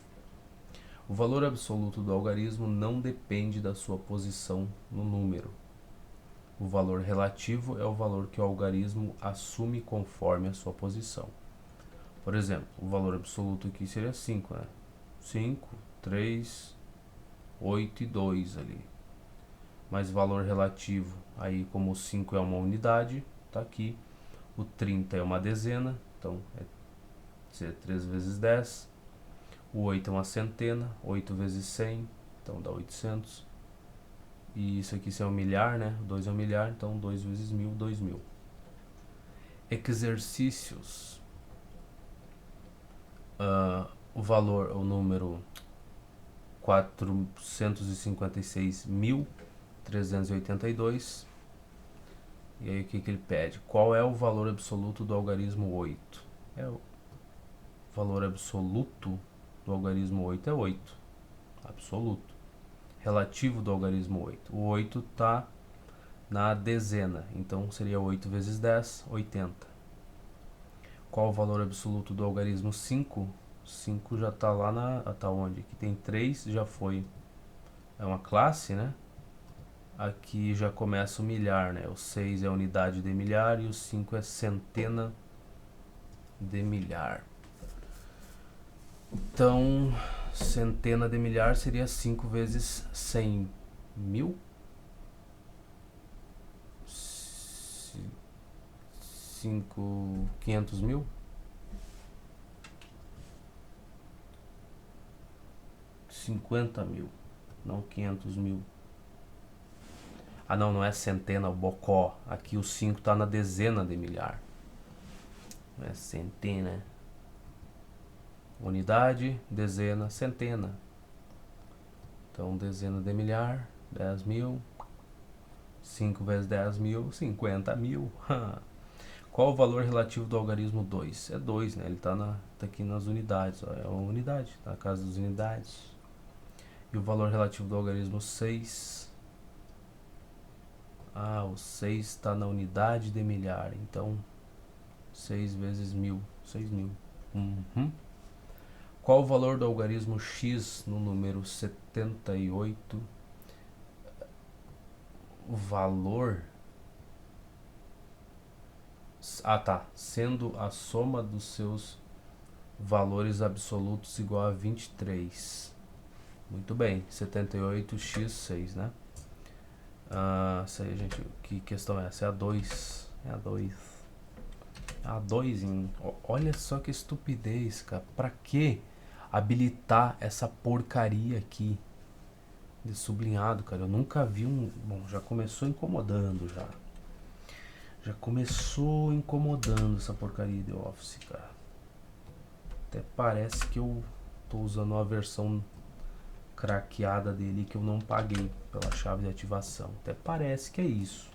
O valor absoluto do algarismo não depende da sua posição no número. O valor relativo é o valor que o algarismo assume conforme a sua posição. Por exemplo, o valor absoluto aqui seria 5, né? 5, 3, 8 e 2 ali. Mas valor relativo, aí como o 5 é uma unidade, tá aqui. O 30 é uma dezena, então é 3 vezes 10. O 8 é uma centena, 8 vezes 100, então dá 800. E isso aqui é um milhar, né? 2 é um milhar, então 2 vezes 1000, 2000. Exercícios. O valor, o número 456.382. E aí o que ele pede? Qual é o valor absoluto do algarismo 8? O valor absoluto do algarismo 8 é 8. Absoluto. Relativo do algarismo 8. O 8 está na dezena, então seria 8 vezes 10, 80. Qual o valor absoluto do algarismo 5? 5 já está lá na... Tá onde? Aqui tem 3, já foi. É uma classe, né? Aqui já começa o milhar, né? O 6 é unidade de milhar e o 5 é centena de milhar. Então, centena de milhar seria 5 vezes 100 mil. 500 mil. 50 mil, não 500 mil. Não é centena, o bocó. Aqui o 5 está na dezena de milhar. Não é centena. Unidade, dezena, centena. Então, dezena de milhar, 10 mil. 5 vezes 10 mil, 50 mil. Qual o valor relativo do algarismo 2? É 2, né? Ele está tá aqui nas unidades. Ó. É uma unidade, tá na casa das unidades. E o valor relativo do algarismo 6? O 6 está na unidade de milhar. Então, 6 vezes 1000, 6.000. Qual o valor do algarismo x no número 78? O valor... Sendo a soma dos seus valores absolutos igual a 23. Muito bem, 78x6, né? Isso aí, gente, que questão é essa? É a 2. É a 2. A 2 em... Olha só que estupidez, cara. Pra que habilitar essa porcaria aqui de sublinhado, cara? Eu nunca vi um... Bom, já começou incomodando, já. Já começou incomodando essa porcaria de Office, cara. Até parece que eu tô usando uma versão craqueada dele que eu não paguei pela chave de ativação. Até parece que é isso.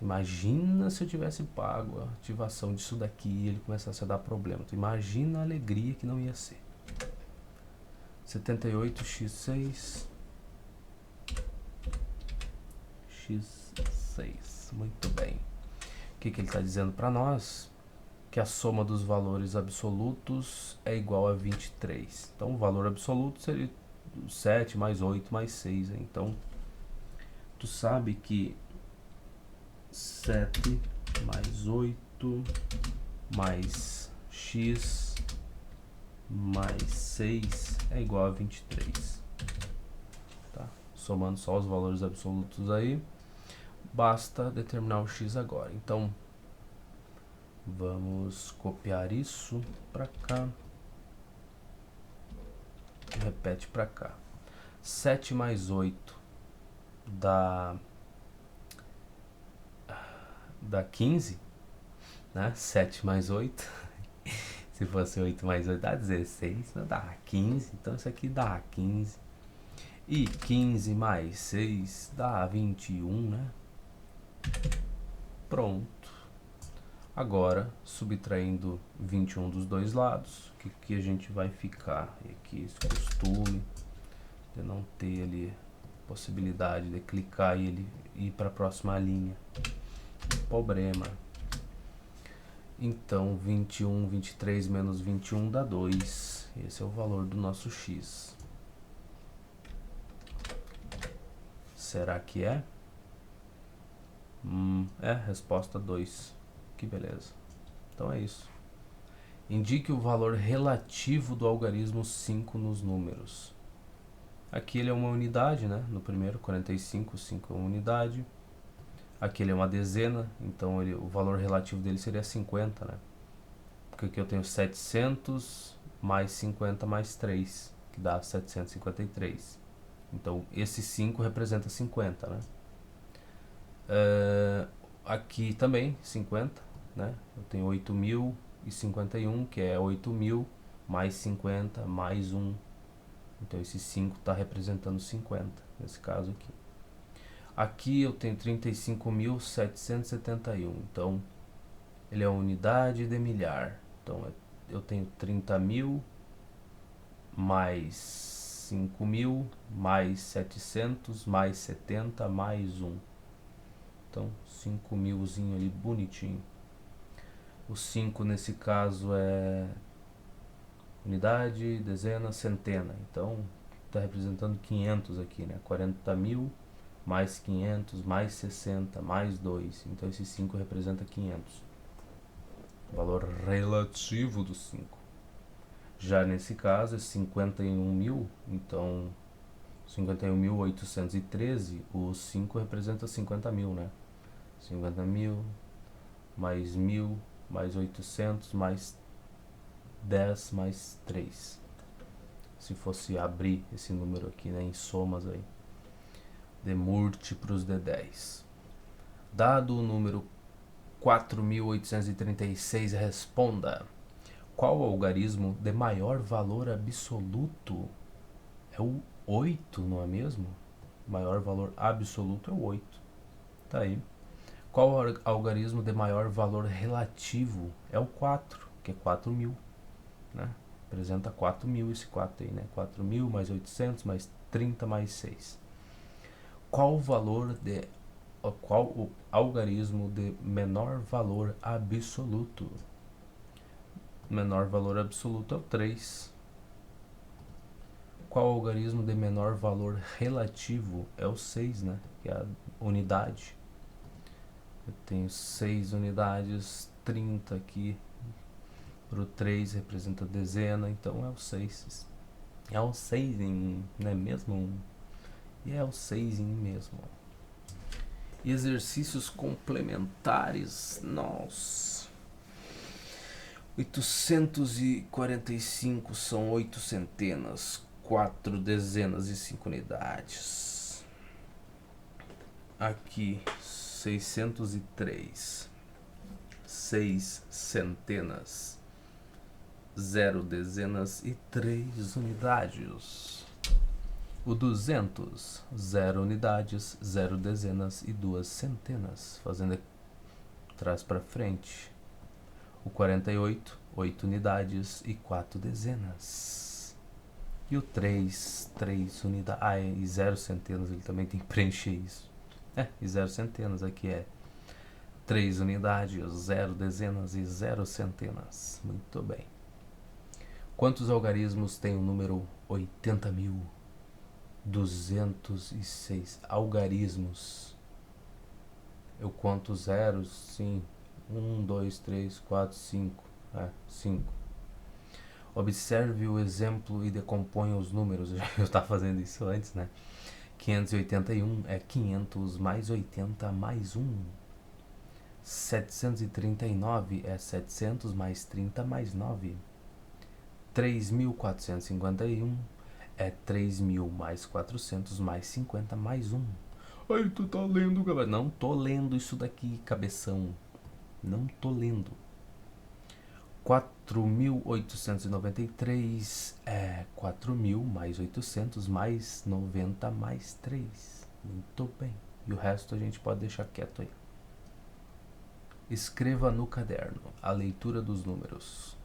Imagina se eu tivesse pago a ativação disso daqui e ele começasse a dar problema. Tu imagina a alegria que não ia ser. 78x6. x6. Muito bem. O que ele está dizendo para nós? Que a soma dos valores absolutos é igual a 23. Então, o valor absoluto seria 7 mais 8 mais 6. Né? Então, tu sabe que 7 mais 8 mais x mais 6 é igual a 23. Tá? Somando só os valores absolutos aí, basta determinar o x agora. Então, vamos copiar isso para cá. Repete para cá. 7 mais 8 dá 15, né? 7 mais 8. Se fosse 8 mais 8 dá 16, não dá 15. Então isso aqui dá 15. E 15 mais 6 dá 21, né? Pronto. Agora, subtraindo 21 dos dois lados, o que a gente vai ficar? E aqui esse costume de não ter ali possibilidade de clicar e ele ir para a próxima linha. Problema. Então, 21, 23 menos 21 dá 2. Esse é o valor do nosso x. Será que é? Resposta 2. Que beleza. Então é isso. Indique o valor relativo do algarismo 5 nos números. Aqui ele é uma unidade, né? No primeiro, 45, 5 é uma unidade. Aqui ele é uma dezena, então o valor relativo dele seria 50, né? Porque aqui eu tenho 700 mais 50 mais 3, que dá 753. Então esse 5 representa 50, né? Aqui também 50, né? Eu tenho 8.051, que é 8.000 mais 50 mais 1. Então esse 5 está representando 50, nesse caso aqui. Aqui eu tenho 35.771, então ele é uma unidade de milhar. Então eu tenho 30.000 mais 5.000 mais 700 mais 70 mais 1. Então 5.000zinho ali bonitinho. O 5 nesse caso é unidade, dezena, centena. Então está representando 500 aqui, né? 40.000 mais 500 mais 60 mais 2. Então esse 5 representa 500. Valor relativo do 5. Já nesse caso é 51.000, então 51.813, o 5 representa 50.000, né? 50.000 mais 1.000 mais 800 mais 10 mais 3. Se fosse abrir esse número aqui, né, em somas aí, de múltiplos de 10. Dado o número 4.836, responda: qual o algarismo de maior valor absoluto? É o 8, não é mesmo? Maior valor absoluto é o 8. Tá aí. Qual o algarismo de maior valor relativo? É o 4, que é 4.000, né? Representa 4.000 esse 4 aí, né? 4.000 mais 800 mais 30 mais 6. Qual o algarismo de menor valor absoluto? Menor valor absoluto é o 3. Qual algarismo de menor valor relativo? É o 6, né? Que é a unidade. Eu tenho 6 unidades, 30 aqui. Para o 3 representa dezena, então é o 6. É o 6 em, não é mesmo? E é o 6 em mesmo. Exercícios complementares. Nossa. 845 são 8 centenas, 4 dezenas e 5 unidades. Aqui 603, 6 centenas, 0 dezenas e 3 unidades. O 200, 0 unidades, 0 dezenas e 2 centenas, fazendo trás para frente. O 48, 8 unidades e 4 dezenas. E o 3, 3 unidades, e 0 centenas, ele também tem que preencher isso. E 0 centenas aqui é 3 unidades, 0 dezenas e 0 centenas. Muito bem. Quantos algarismos tem o número 80.206? Algarismos. Eu conto zeros, sim. 1, 2, 3, 4, 5. 5. Observe o exemplo e decomponha os números. Eu estava fazendo isso antes, né? 581 é 500 mais 80 mais 1. 739 é 700 mais 30 mais 9. 3.451 é 3.000 mais 400 mais 50 mais 1. Ai, tu tá lendo, galera? Não tô lendo isso daqui, cabeção. Não tô lendo. 4.893 é 4.000 mais 800 mais 90 mais 3. Muito bem. E o resto a gente pode deixar quieto aí. Escreva no caderno a leitura dos números.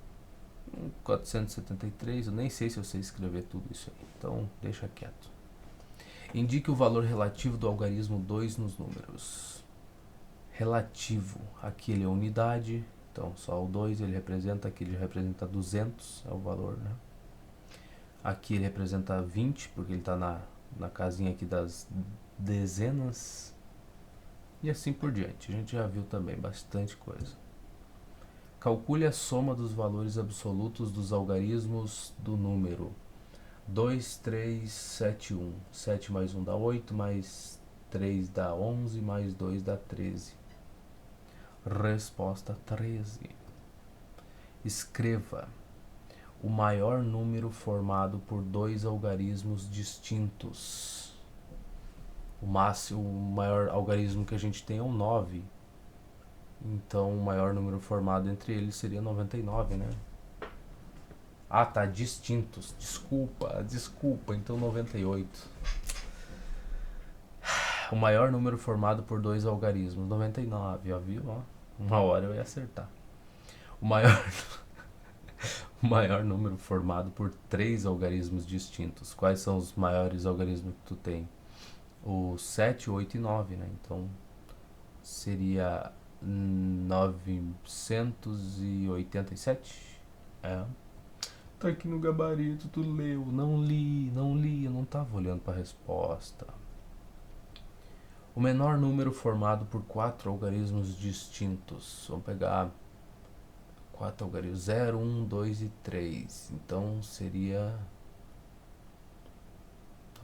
473, eu nem sei se eu sei escrever tudo isso aí, então deixa quieto. Indique o valor relativo do algarismo 2 nos números. Relativo, aqui ele é unidade, então só o 2 ele representa, aqui ele representa 200, é o valor, né? Aqui ele representa 20, porque ele está na casinha aqui das dezenas. E assim por diante, a gente já viu também bastante coisa. Calcule a soma dos valores absolutos dos algarismos do número 2, 3, 7, 1. 7 mais 1 dá 8, mais 3 dá 11, mais 2 dá 13. Resposta 13. Escreva o maior número formado por dois algarismos distintos. O maior algarismo que a gente tem é o 9. Então, o maior número formado entre eles seria 99, né? Ah, tá, distintos. Desculpa, então 98. O maior número formado por dois algarismos, 99, ó, viu? Ó, uma hora eu ia acertar. O maior número formado por três algarismos distintos. Quais são os maiores algarismos que tu tem? O 7, 8 e 9, né? Então, seria 987. É. Tá aqui no gabarito, tu leu. Não li, eu não tava olhando pra resposta. O menor número formado por quatro algarismos distintos. Vamos pegar quatro algarismos. 0, 1, 2 e 3. Então seria...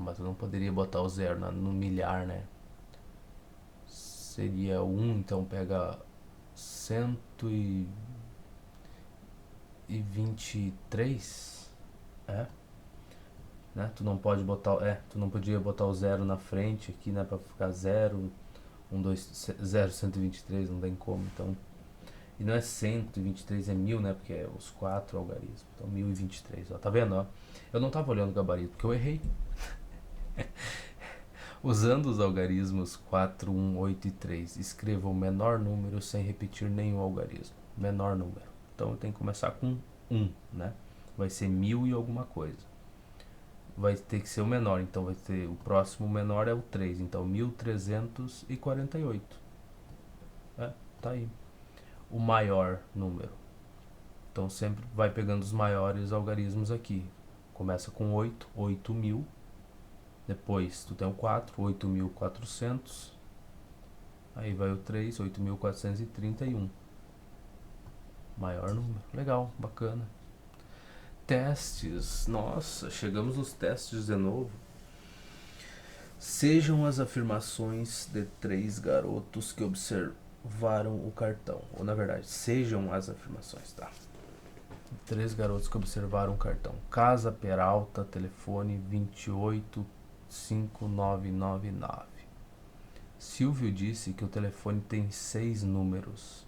Mas eu não poderia botar o 0 no milhar, né? Seria 1, então pega 123, né? Tu não podia botar o 0 na frente aqui, né, para ficar 0, 1, 2, 0, 123, não tem como, então. E não é 123, é 1000, né, porque é os quatro algarismos. Então 1023, ó, tá vendo, ó? Eu não tava olhando o gabarito porque eu errei. Usando os algarismos 4, 1, 8 e 3, escreva o menor número sem repetir nenhum algarismo. Menor número. Então eu tenho que começar com 1, né? Vai ser 1000 e alguma coisa. Vai ter que ser o menor, então vai ter o próximo menor é o 3, então 1348. Tá aí. O maior número. Então sempre vai pegando os maiores algarismos aqui. Começa com 8, 8000. Depois tu tem o 4, 8400. Aí vai o 3, 8431. Maior número. Legal, bacana. Testes. Nossa, chegamos nos testes de novo. Sejam as afirmações de 3 garotos que observaram o cartão. Ou na verdade, sejam as afirmações, tá? 3 garotos que observaram o cartão. Casa Peralta, telefone 28599. Silvio disse que o telefone tem 6 números.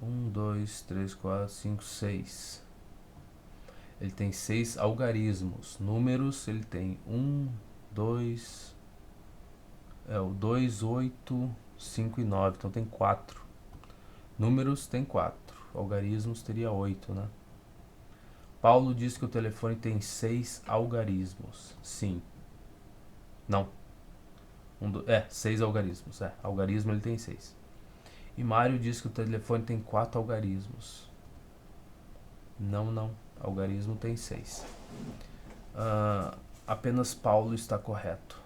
1, 2, 3, 4, 5, 6. Ele tem 6 algarismos. Números, ele tem 1, 2... o 2, 8, 5 e 9. Então tem 4. Números tem 4. Algarismos teria 8, né? Paulo diz que o telefone tem 6 algarismos. Sim. Não. 6 algarismos. Algarismo ele tem 6. E Mário diz que o telefone tem 4 algarismos. Não. Algarismo tem 6. Apenas Paulo está correto.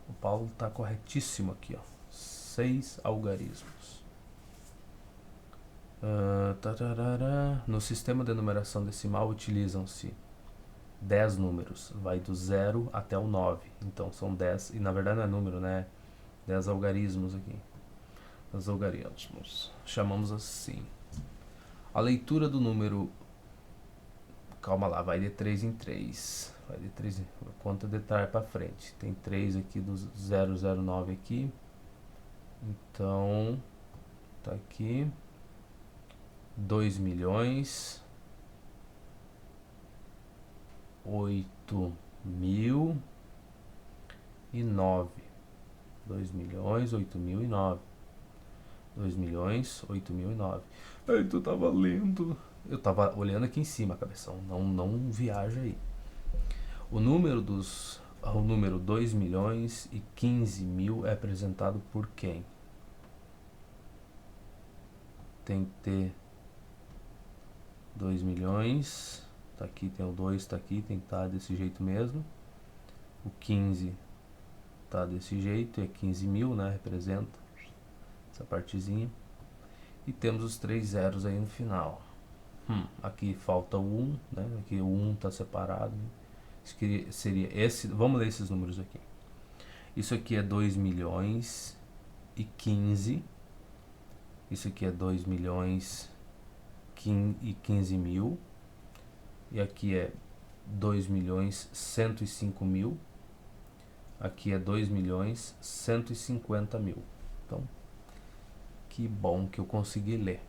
O Paulo está corretíssimo aqui, ó. 6 algarismos. No sistema de numeração decimal utilizam-se 10 números. Vai do 0 até o 9. Então são 10. E na verdade não é número, né? 10 algarismos aqui. Os algarismos. Chamamos assim. A leitura do número... Calma lá, vai de 3 em 3. Vai de 3 conta de trás para frente. Tem 3 aqui do 009 aqui. Então, tá aqui. 2.008.009. 2.008.009. 2.008.009. Ai, tu tava lendo. Eu tava olhando aqui em cima, cabeção. Não viaja aí. O número 2.015.000 é apresentado por quem? Tem que ter 2 milhões. Tá aqui, tem o 2, tá aqui, tem que estar desse jeito mesmo. O 15 tá desse jeito, é 15.000, né? Representa essa partezinha. E temos os 3 zeros aí no final. Aqui falta o 1, né? Aqui o 1 tá separado. Isso seria esse. Vamos ler esses números aqui. Isso aqui é 2.015.000. Isso aqui é 2.015.000. E aqui é 2.105.000. Aqui é 2.150.000. Então, que bom que eu consegui ler.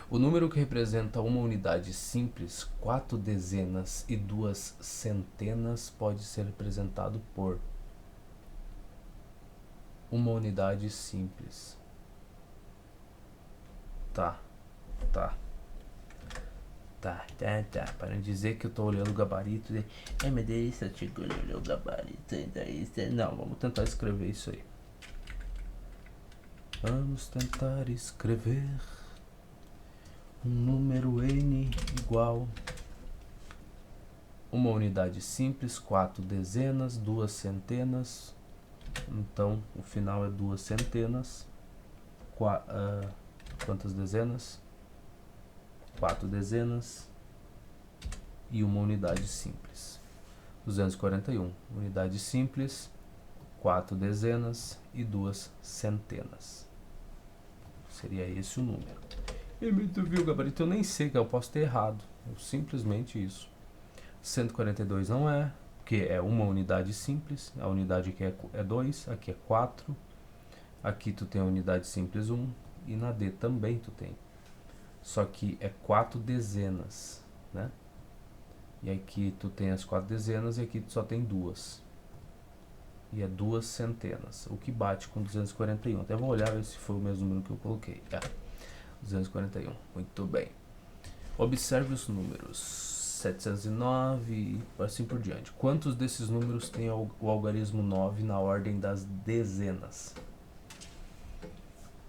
O número que representa uma unidade simples, 4 dezenas e 2 centenas pode ser representado por uma unidade simples. Tá. Para não dizer que eu tô olhando o gabarito. Mas daí você chegou a olhar o gabarito. Não, vamos tentar escrever isso aí. Vamos tentar escrever um número n igual uma unidade simples, 4 dezenas, 2 centenas. Então, o final é 2 centenas. Quantas dezenas? 4 dezenas e uma unidade simples. 241. Unidade simples, 4 dezenas e 2 centenas. Seria esse o número. E tu viu o gabarito? Eu nem sei, que eu posso ter errado. Simplesmente isso. 142 não é, porque é uma unidade simples. A unidade aqui é 2, aqui é 4. Aqui tu tem a unidade simples 1 e na D também tu tem. Só que é 4 dezenas, né? E aqui tu tem as 4 dezenas e aqui tu só tem 2. E é 2 centenas, o que bate com 241. Até vou olhar ver se foi o mesmo número que eu coloquei. 241, muito bem. Observe os números 709 e assim por diante. Quantos desses números tem o algarismo 9 na ordem das dezenas?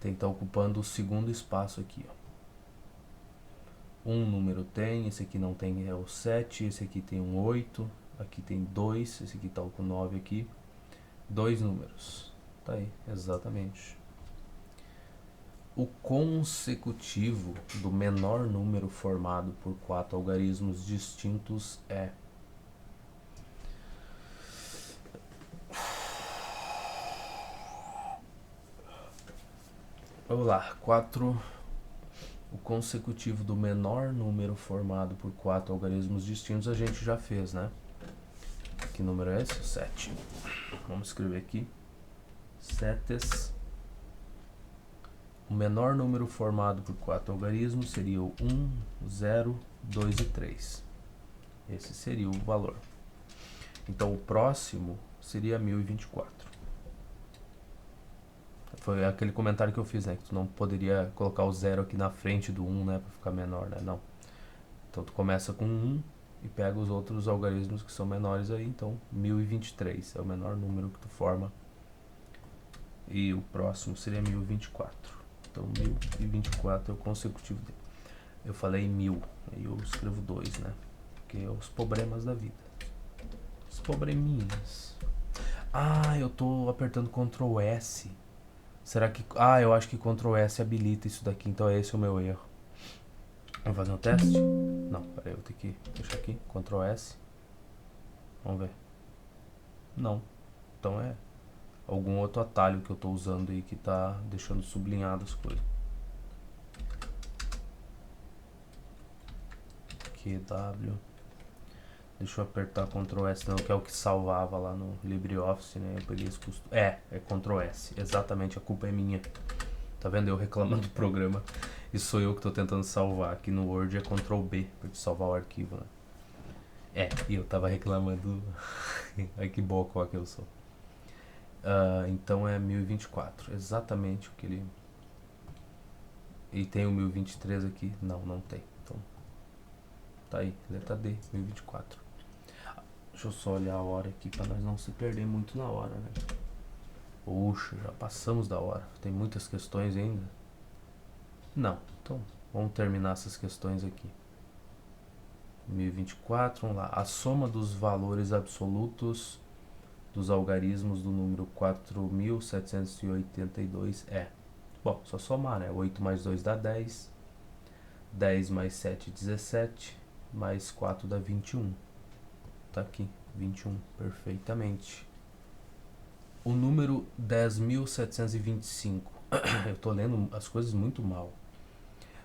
Tem que estar ocupando o segundo espaço aqui, ó. Um número tem, esse aqui não tem, é o 7, esse aqui tem um 8, aqui tem 2, esse aqui tá com 9 aqui. 2 números. Tá aí, exatamente. O consecutivo do menor número formado por 4 algarismos distintos é... Vamos lá, 4... O consecutivo do menor número formado por 4 algarismos distintos a gente já fez, né? Que número é esse? 7. Vamos escrever aqui. 7. O menor número formado por 4 algarismos seria o 1, 0, 2 e 3. Esse seria o valor. Então o próximo seria 1024. Foi aquele comentário que eu fiz, né? Que tu não poderia colocar o 0 aqui na frente do 1, né? Pra ficar menor, né? Não. Então tu começa com 1 e pega os outros algarismos que são menores aí. Então 1023 é o menor número que tu forma. E o próximo seria 1024. Então 1024 é o consecutivo dele. Eu falei 1000, aí eu escrevo 2, né? Porque é os problemas da vida. Os probleminhas. Ah, eu tô apertando Ctrl S. Será que... Ah, eu acho que Ctrl S habilita isso daqui, então é esse o meu erro. Vamos fazer um teste? Não, peraí, eu vou ter que deixar aqui, Ctrl S. Vamos ver. Não, então é algum outro atalho que eu tô usando aí que tá deixando sublinhado as coisas. QW. Deixa eu apertar Ctrl S, não, que é o que salvava lá no LibreOffice, né? Eu peguei esse custo. É Ctrl S. Exatamente, a culpa é minha. Tá vendo? Eu reclamando do programa. E sou eu que estou tentando salvar. Aqui no Word é Ctrl B para salvar o arquivo, né? E eu tava reclamando. Ai, que bocó que eu sou. Então é 1024, exatamente o que ele... E tem o 1023 aqui? Não tem. Então, tá aí, letra D, 1024. Deixa eu só olhar a hora aqui pra nós não se perder muito na hora, né? Puxa, já passamos da hora. Tem muitas questões ainda? Não, então vamos terminar essas questões aqui. 1024, vamos lá. A soma dos valores absolutos dos algarismos do número 4782 é... Bom, só somar, né? 8 mais 2 dá 10. 10 mais 7, 17. Mais 4 dá 21. Tá aqui, 21, perfeitamente. O número 10.725. Eu tô lendo as coisas muito mal.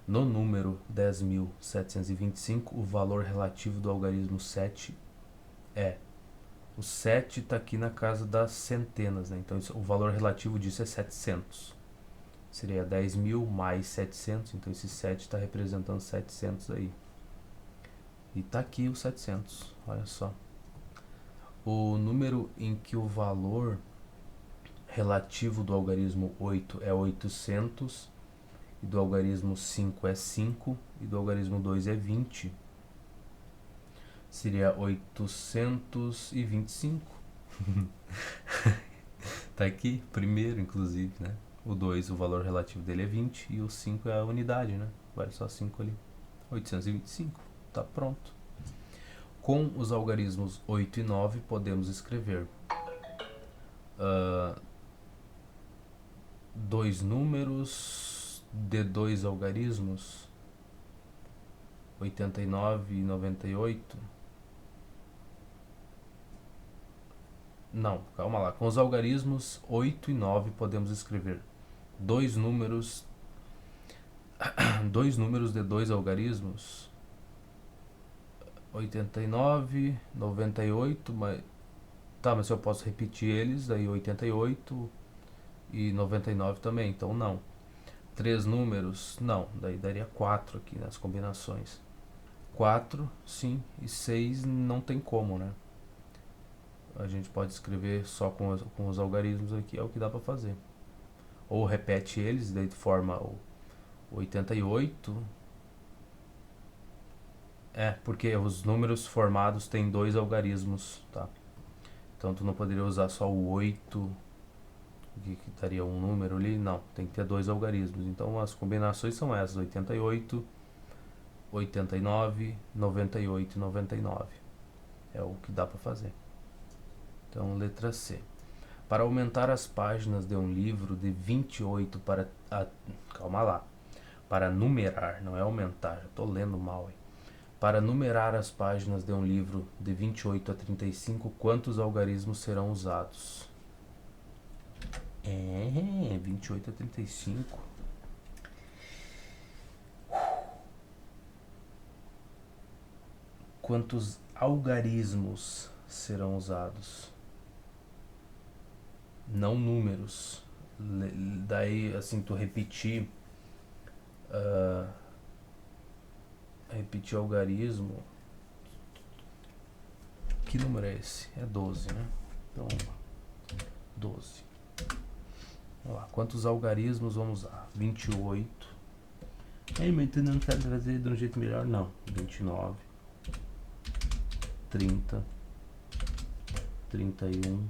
No número 10.725, o valor relativo do algarismo 7 é... O 7 está aqui na casa das centenas, né? Então o valor relativo disso é 700. Seria 10.000 mais 700, então esse 7 está representando 700 aí. E tá aqui o 700, olha só. O número em que o valor relativo do algarismo 8 é 800, e do algarismo 5 é 5, e do algarismo 2 é 20, seria 825. Tá aqui, primeiro, inclusive, né? O 2, o valor relativo dele é 20, e o 5 é a unidade, né? Vale só 5 ali. 825, tá pronto. Com os algarismos 8 e 9, podemos escrever dois números de dois algarismos, 89 e 98. Não, calma lá. Com os algarismos 8 e 9, podemos escrever dois números de dois algarismos, 89, 98, mas tá, mas eu posso repetir eles, daí 88 e 99 também, então não. Três números, não, daí daria 4 aqui nas combinações. 4, sim, e 6 não tem como, né? A gente pode escrever só com os algarismos aqui, é o que dá pra fazer. Ou repete eles, daí forma o 88. Porque os números formados têm dois algarismos, tá? Então tu não poderia usar só o 8, que daria um número ali, não, tem que ter dois algarismos. Então as combinações são essas, 88, 89, 98 e 99. É o que dá para fazer. Então, letra C. Para aumentar as páginas de um livro de 28 para... calma lá. Para numerar, não é aumentar, já estou lendo mal aí. Para numerar as páginas de um livro de 28 a 35, quantos algarismos serão usados? 28 a 35. Quantos algarismos serão usados? Não números. Daí, assim, tu repetir algarismo. Que número é esse? É 12, né? Então, 12. Vamos lá. Quantos algarismos vamos usar? 28. Mas tu não sabe fazer de um jeito melhor? Não. 29. 30. 31.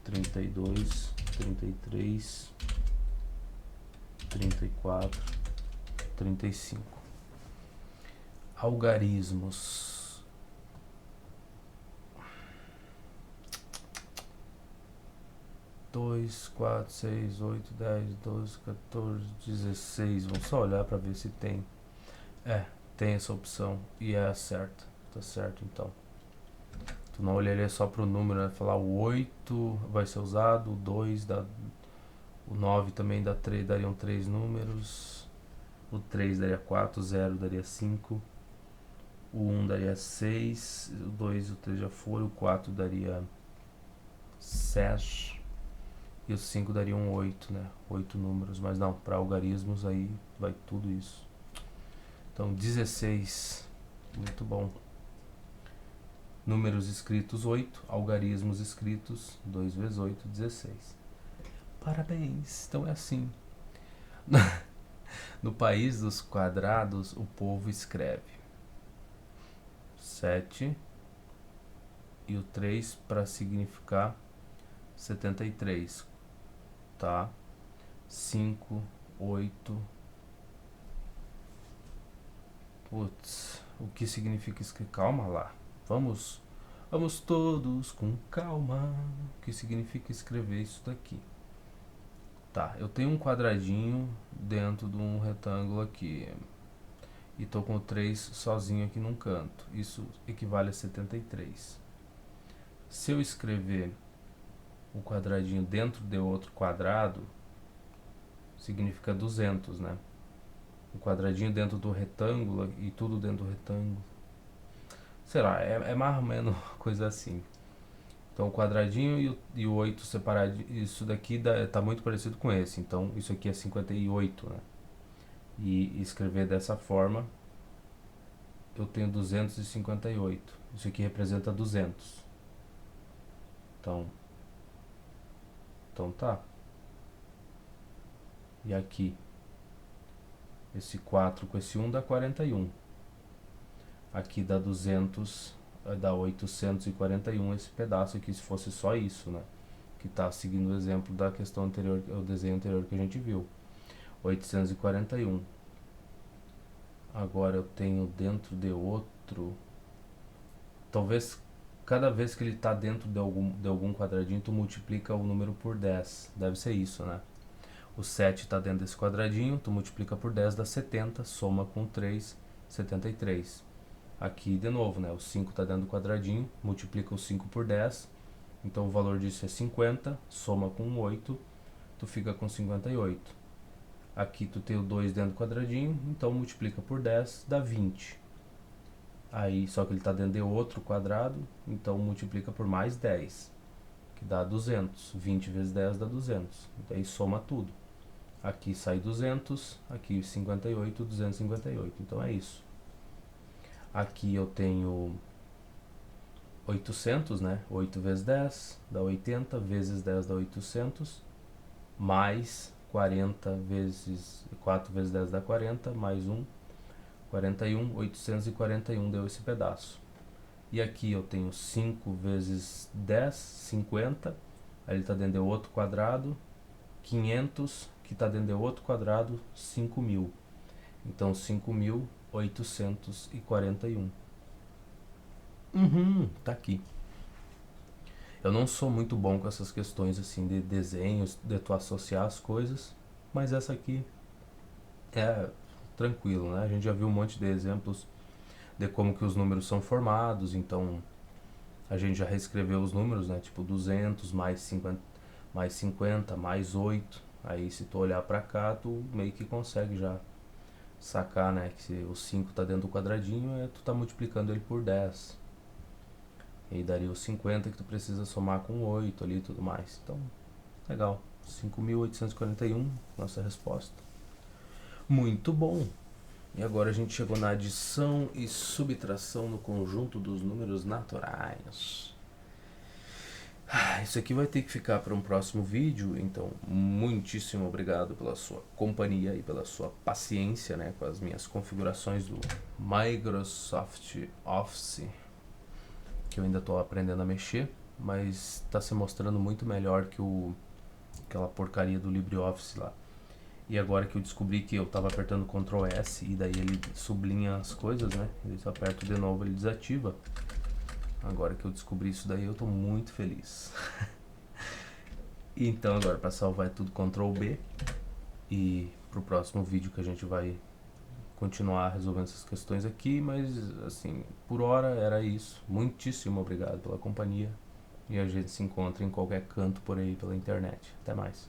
32. 33. 34. 35. Algarismos. Dois, 4, 6, 8, 10, 12, 14, 16. Vamos só olhar para ver se tem. Tem essa opção e é a certa. Tá certo, então. Tu não olharia só pro número, né? Falar o 8 vai ser usado, o 2 dá, o 9 também dá 3, dariam 3 números. O 3 daria 4, o 0 daria 5. O 1 daria 6, o 2 e o 3 já foram, o 4 daria 7. E os 5 dariam 8, né? 8 números, mas não, para algarismos aí vai tudo isso. Então 16, muito bom. Números escritos 8, algarismos escritos 2 vezes 8, 16. Parabéns, então é assim. No país dos quadrados, o povo escreve 7 e o 3 para significar 73, tá? 5, 8. Putz, o que significa escrever? Calma lá. Vamos todos com calma. O que significa escrever isso daqui? Tá, eu tenho um quadradinho dentro de um retângulo aqui. E tô com o 3 sozinho aqui num canto. Isso equivale a 73. Se eu escrever o quadradinho dentro de outro quadrado, significa 200, né? O quadradinho dentro do retângulo e tudo dentro do retângulo. Sei lá, é mais ou menos coisa assim. Então o quadradinho e o 8 separado, isso daqui tá muito parecido com esse. Então isso aqui é 58, né? E escrever dessa forma, eu tenho 258. Isso aqui representa 200. Então tá. E aqui, esse 4 com esse 1 dá 41. Aqui dá 200, dá 841 esse pedaço aqui, se fosse só isso, né? Que tá seguindo o exemplo da questão anterior, o desenho anterior que a gente viu. 841. Agora eu tenho dentro de outro. Talvez cada vez que ele está dentro de algum quadradinho, tu multiplica o número por 10. Deve ser isso, né? O 7 está dentro desse quadradinho, tu multiplica por 10 dá 70, soma com 3, 73. Aqui de novo, né? O 5 está dentro do quadradinho, multiplica o 5 por 10, então o valor disso é 50, soma com 8, tu fica com 58. Aqui tu tem o 2 dentro do quadradinho, então multiplica por 10, dá 20. Aí, só que ele está dentro de outro quadrado, então multiplica por mais 10, que dá 200. 20 vezes 10 dá 200. Daí soma tudo. Aqui sai 200, aqui 58, 258. Então é isso. Aqui eu tenho 800, né? 8 vezes 10 dá 80, vezes 10 dá 800, mais 40 vezes 4 vezes 10 dá 40, mais 1, 41, 841 deu esse pedaço. E aqui eu tenho 5 vezes 10, 50, aí ele está dentro de outro quadrado, 500, que está dentro de outro quadrado, 5.000. Então 5.841. Tá aqui. Eu não sou muito bom com essas questões assim de desenhos, de tu associar as coisas, mas essa aqui é tranquilo, né? A gente já viu um monte de exemplos de como que os números são formados, então a gente já reescreveu os números, né? Tipo 200 mais 50 mais 8. Aí se tu olhar pra cá, tu meio que consegue já sacar, né? Que se o 5 tá dentro do quadradinho, tu tá multiplicando ele por 10. E aí daria os 50 que tu precisa somar com 8 ali e tudo mais. Então, legal. 5.841, nossa resposta. Muito bom! E agora a gente chegou na adição e subtração no conjunto dos números naturais. Isso aqui vai ter que ficar para um próximo vídeo, então muitíssimo obrigado pela sua companhia e pela sua paciência, né, com as minhas configurações do Microsoft Office, que eu ainda estou aprendendo a mexer, mas está se mostrando muito melhor que aquela porcaria do LibreOffice lá. E agora que eu descobri que eu estava apertando Ctrl S e daí ele sublinha as coisas, né? Se eu aperto de novo ele desativa. Agora que eu descobri isso daí eu estou muito feliz. Então agora para salvar é tudo Ctrl B e pro próximo vídeo que a gente vai continuar resolvendo essas questões aqui, mas assim, por hora era isso. Muitíssimo obrigado pela companhia e a gente se encontra em qualquer canto por aí pela internet. Até mais.